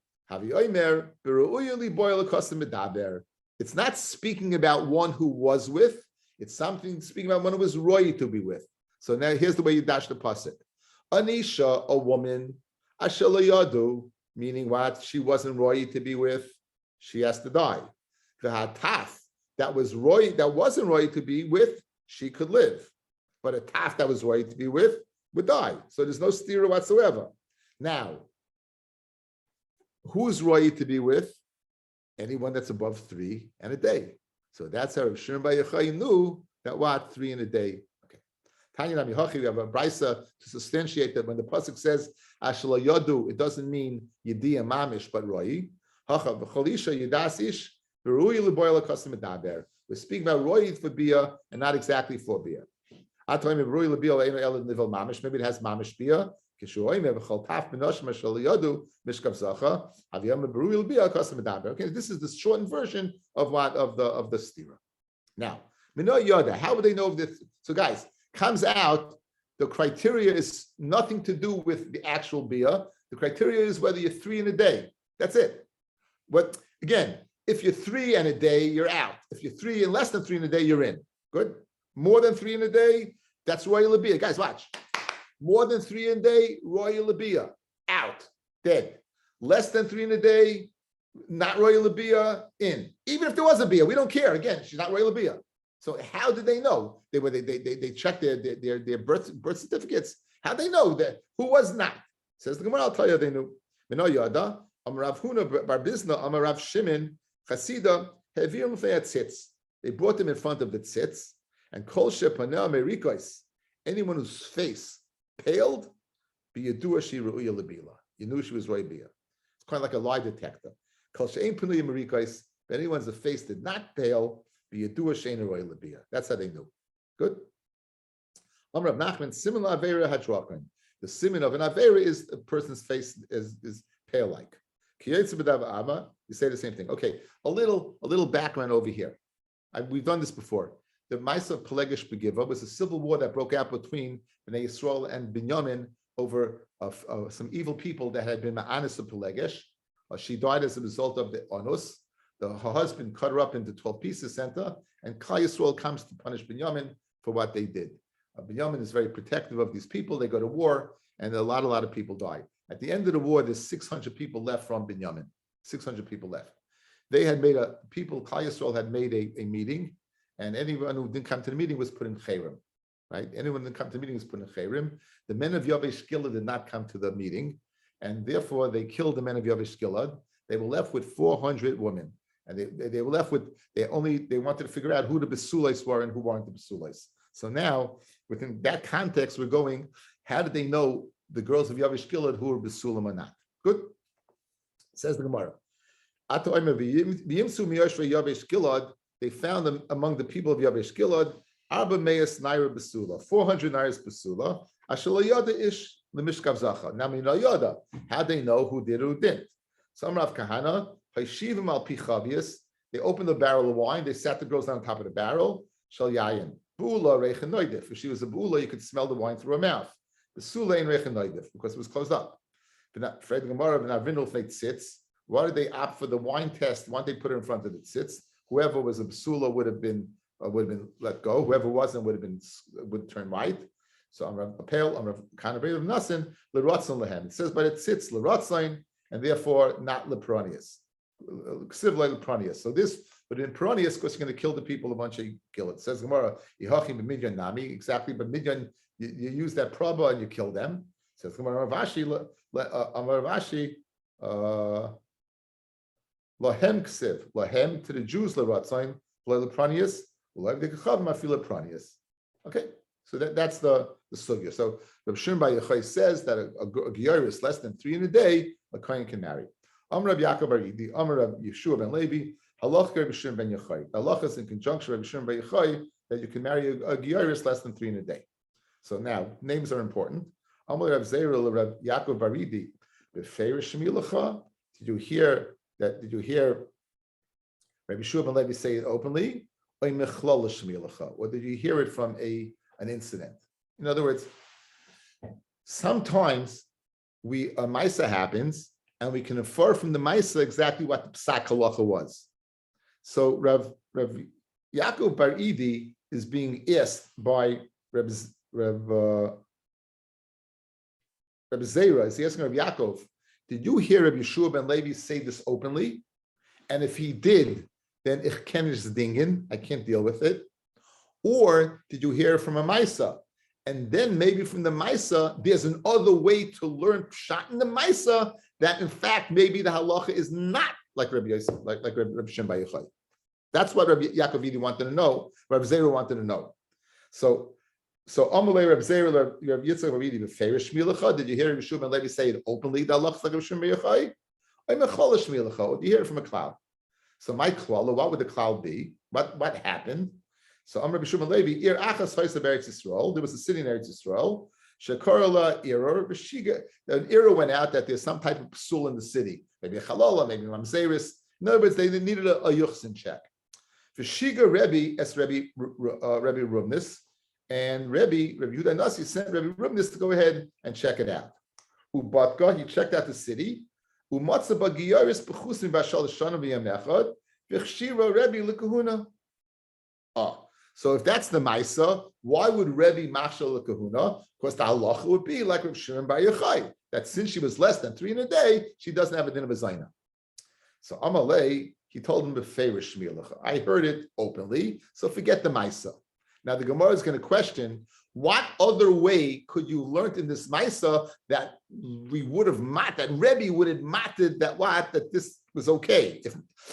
S1: It's not speaking about one who was with. It's something speaking about one who was roy to be with. So now here's the way you dash the pasuk. Anisha, a woman, ashalayadu, meaning what? She wasn't roy to be with. She has to die. The hataf that was roy, that wasn't roy to be with, she could live. But a taf that was roy to be with would die. So there's no stira whatsoever. Now, who's roy to be with? Anyone that's above 3 and a day. So that's how Shimon Bar Yochai knew that what? 3 in a day. Okay. Tanya Nami Hachi, we have a brisa to substantiate that when the pasuk says Ashla Yodu, it doesn't mean Yedi Mamish, but Roy. Hacha v'cholisha Yedas Ish v'Rui L'Boyla Kasim Medaber. We're speaking about Roy for Bia and not exactly for Bia. Maybe it has Mamish Bia. Okay, this is the shortened version of what of the stira. Now, how would they know this? So, guys, comes out the criteria is nothing to do with the actual bia. The criteria is whether you're 3 in a day. That's it. But again, if you're 3 and a day, you're out. If you're 3 and less than 3 in a day, you're in. Good. More than 3 in a day, that's royal bia. Guys, watch. More than 3 in a day, royal bia, out, dead. Less than 3 in a day, not royal bia, in. Even if there was a bia, we don't care. Again, she's not royal bia. So how did they know? They checked their birth certificates. How they know that who was not? Says the Gemara. I'll tell you they knew. Mino yada Amarav Huna Bar Bizna Amarav Shimon Chasida Hevirim tzitz. They brought them in front of the tzitz and Kol Shepaneh Merikos. Anyone whose face paled, be Yadua she Ru'uya Labila. You knew she was Roy Bia. It's kind of like a lie detector. Kol she'ein Panuya Merikos. If anyone's face did not pale, be Yadua she'ein Roy Labia. That's how they knew. Good. Amar Rav Nachman Siman Avera Hadrakan. The siman of an avera is a person's face is pale like. You say the same thing. Okay, a little background over here. We've done this before. The Maisa Pelegish Begiva was a civil war that broke out between Bnei Yisrael and Binyamin over some evil people that had been Ma'anis of Pelegish. She died as a result of the onus. her husband cut her up into 12 pieces, sent her, and Klal Yisrael comes to punish Binyamin for what they did. Binyamin is very protective of these people. They go to war, and a lot of people die. At the end of the war, there's 600 people left from Binyamin. 600 people left. They had made Klal Yisrael had made a meeting, and anyone who didn't come to the meeting was put in Chayrim. Right? Anyone who didn't come to the meeting was put in Chayrim. The men of Yavesh Gilad did not come to the meeting, and therefore they killed the men of Yavesh Gilad. They were left with 400 women. And they were left with, they wanted to figure out who the Besulais were and who weren't the Besulais. So now, within that context, we're going, how did they know the girls of Yavesh Gilad who were Besulam or not? Good. Says the Gemara. They found them among the people of Yavesh Gilad, 400 nairas Besula. Ish lemishkav zacha. Now, minayada, how they know who did or who didn't? Some Rav Kahana, Haishivim al Pichavias, they opened the barrel of wine, they sat the girls down on top of the barrel. Shal Yayin. Bula Reichenoidif. If she was a bula, you could smell the wine through her mouth. The Sula in Reichenoidif, because it was closed up. Fred Gemara, tzitz. Why did they opt for the wine test? Why did they put it in front of the tzitz? Whoever was a Basula would have been let go. Whoever wasn't would turn white. So I'm a pale, I'm a kind of nasin, l'rotzon lehem. It says, but it sits l'rotzon, and therefore not lepronius. Ksiv lepronius. So this, but in Peronius, of course, you're going to kill the people a bunch of kill it. It says Gemara, Yihachim b'midyan nami, exactly, but midyan, you use that praba and you kill them. It says Gemara Ravashi, lahem ksiv, lahem to the Jews l'rotzon, lepronius. Okay, so that's the sugya. So Rabbi Shimon Bar Yochai says that a giyar less than 3 in a day, a kohen can marry. Amar Rabbi Yaakov Bar Idi, Amar Rabbi Yeshua ben Levi, Halach Rabbi Shimon ben Yochai. Halach is in conjunction with Rabbi Shimon Bar Yochai that you can marry a giyar less than 3 in a day. So now names are important. Amar Rabbi Zerah Rabbi Yaakov Bar Idi, Befeir Shemilacha. Did you hear Rabbi Yeshua ben Levi say it openly? Or did you hear it from an incident? In other words, sometimes a Maisa happens and we can infer from the Maisa exactly what the Psak Halacha was. So Rav Yaakov Bar Idi is being asked by Rav Zera, is he asking Rav Yaakov, did you hear Rabbi Yeshua ben Levi say this openly? And if he did, then ich ken es dingen, I can't deal with it. Or did you hear from a Maisa? And then maybe from the Maisa, there's another way to learn Pshat in the Maisa that in fact maybe the halacha is not like Rabbi Yosef, like Rabbi Shimon Bar Yochai. That's what Rabbi Yaakov Idi wanted to know. Rabbi Zera wanted to know. So Amalei Rabbi Zera, Rabbi Yitzchak Rabbi Idi, Beferish Shmilacha. Did you hear Rabbi Shimon ben Levi say it openly? The halacha is like Rabbi Shimon Bar Yochai. I'm a cholish Shmilacha. Or do you hear it from a cloud? So my klala, what would the cloud be? What happened? So Amar Rabbi Shimon Levi, Ir Achas Chaysa Eretz Yisrael. There was a city in Eretz Yisrael. Shekarala Eror B'Shiga. An era went out that there's some type of psul in the city, maybe a chalala, maybe mamzeris. In other words, they needed a yuchsin check. V'Shiga Rebbe es Rebbe Rumnis, and Rebbe Yehuda Nasi sent Rebbe Rumnis to go ahead and check it out. Ubatka, he checked out the city. Umatza bagiyaris b'chusim b'ashal shana v'yam echad v'chshira Rebbe l'kahuna. So if that's the Maisa, why would Rebbe machshal l'kahuna? Because the halacha would be like Reb Shimon Bar Yochai, that since she was less than 3 in a day, she doesn't have a din of a zayna. So Amalei, he told him b'feirish shmilacha. I heard it openly, so forget the Maisa. Now the Gemara is going to question, what other way could you learn in this Maisa that we would have that Rebbe would have matted that this was okay?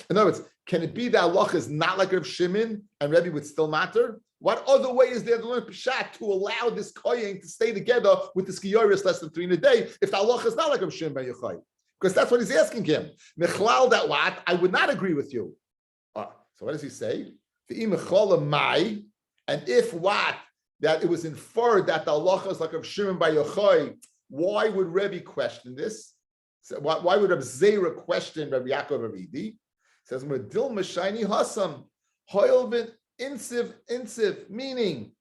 S1: In other words, can it be that halacha is not like Reb Shimon and Rebbe would still matter? What other way is there to learn Peshat to allow this kohen to stay together with the skiyoris less than 3 in a day if the halacha is not like Reb Shimon Bar Yochai? Because that's what he's asking him. Mechlal that what? I would not agree with you. So what does he say? And if what? That it was inferred that the halacha is like Reb Shimon Bar Yochai, why would Rebbe question this? So why would Reb Zera question Rabbi Yaakov Bar Idi? It says, Medil Mashayni Hasam, Hoylvin Insiv, meaning,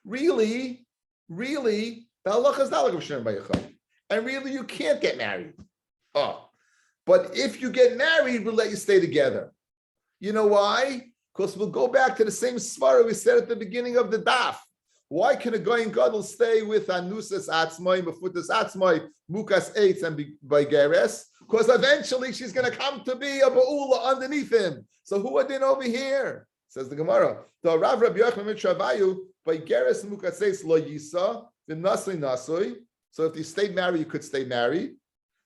S1: really, the halacha is not like Reb Shimon Bar Yochai. And really, you can't get married. But if you get married, we'll let you stay together. You know why? Because we'll go back to the same svara we said at the beginning of the daf. Why can a goyin gadol stay with anusas atzmai, mefutas atzmai, mukas eitz, and baigeres? Because eventually she's going to come to be a ba'ula underneath him. So who are then over here? Says the Gemara. The Rav Rabbi Yochanan mitravayu baigeres mukas eitz lo yisa v'nasui nasui. So if you stayed married, you could stay married.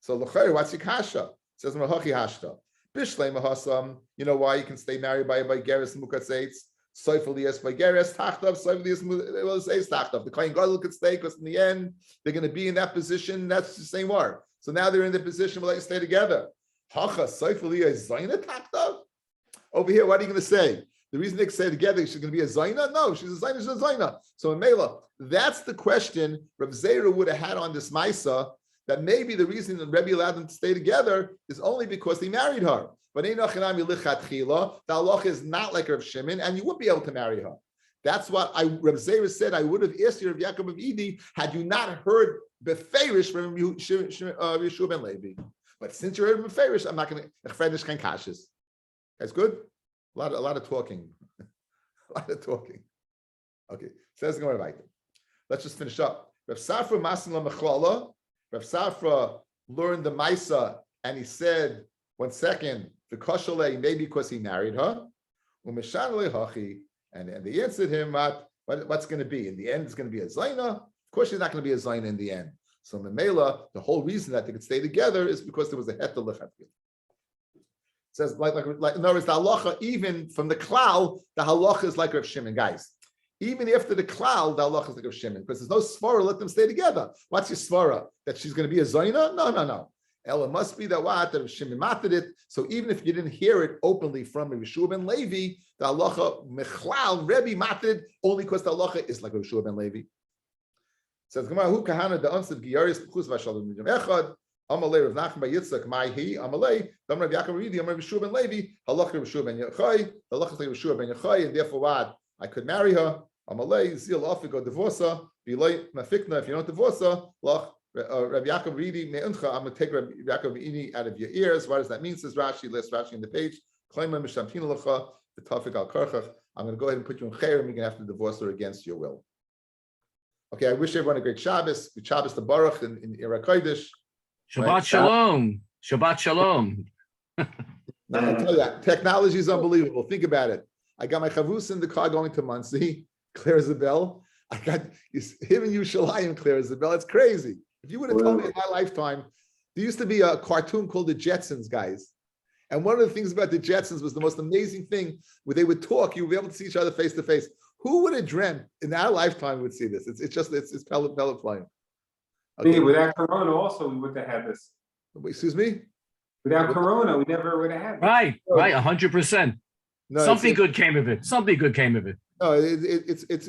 S1: So l'chayr, what's your kasha? Says Mahachi hashta. Bishlei mahasam. You know why you can stay married by baigeres mukas eitz? Soifalias by Geres Tachtav, Soifalias will say Tachtav. The Kohen Gadol could stay because in the end they're going to be in that position. That's the same war. So now they're in the position where they stay together. Hacha Soifalias Zaina Tachtav. Over here, what are you going to say? The reason they stay together, she's going to be a Zaina? No, she's a Zaina. She's a Zaina. So in Mela, that's the question Rav Zera would have had on this Maisa. That maybe the reason that Rebbe allowed them to stay together is only because he married her. But the halacha is not like Rav Shimon, and you wouldn't be able to marry her. That's what Rav Zera said. I would have asked you, Rav Yaakov of Edi, had you not heard beferish from Yeshua ben Levi. But since you heard beferish, I'm not going to chfedish kan kashis. That's good. A lot of talking. A lot of talking. Okay. Says the Gemara Rabbi. Let's just finish up. Rav Safra Masin la Mechlala. Rav Safra learned the Maisa, and he said, 1 second, the Koshale, maybe because he married her. And they answered him, what's going to be? In the end, it's going to be a Zaina. Of course, she's not going to be a Zaina in the end. So Memela, the whole reason that they could stay together is because there was a Heta Lechatchil. Says, like, in other words, the halacha, even from the klal, the halacha is like Rav Shimon, guys. Even after the klal, the halacha is like Rav Shimon, because there's no svara, let them stay together. What's your svara? That she's going to be a Zaina? No. Ella must be that Rav Shimon mated it. So even if you didn't hear it openly from Yeshua ben Levi, the halacha mechlal Rebbe mated only because the halacha is like Yeshua ben Levi. Says Gemara, Hu kahana the answer of Giyaris b'chus v'shalom midam echad. Amalei Rav Nachman by Yitzchak Ma'hi Amalei. Dam Rav Yaakov Ridi Amar Yeshua ben Levi. Halacha Yeshua ben Yochai. Halacha is like Yeshua ben Yochai, and therefore what? I could marry her. Amalei Zil Afiko divorce. Bilay Mafikna. If you don't divorce her, Lach. Rabbi Yaakov Ridi me'uncha. I'm going to take Rabbi Yaakov Ini out of your ears. What does that mean? Says Rashi. Last Rashi in the page. Klaima mishamtin lecha the tafik al karchach. I'm going to go ahead and put you in chayrim. You're going to have to divorce her against your will. Okay. I wish everyone a great Shabbos. Good Shabbos to Baruch in Ira Kodesh.
S3: Shabbat
S1: Right.
S3: Shalom. Shabbat Shalom.
S1: Now, I tell you, technology is unbelievable. Think about it. I got my chavus in the car going to Muncie. Clear as a bell. I got him and Yerushalayim clear as a bell. It's crazy. If you would have told me in my lifetime, there used to be a cartoon called the Jetsons, guys. And one of the things about the Jetsons was the most amazing thing where they would talk. You would be able to see each other face to face. Who would have dreamt in our lifetime would see this? It's pellet flying.
S2: Okay. Without Corona, also we would have had this.
S1: Excuse me?
S2: Without Corona, we never would have had this.
S3: Right, 100%.
S1: No,
S3: Something good came of it. Something good came of it.
S1: No, it's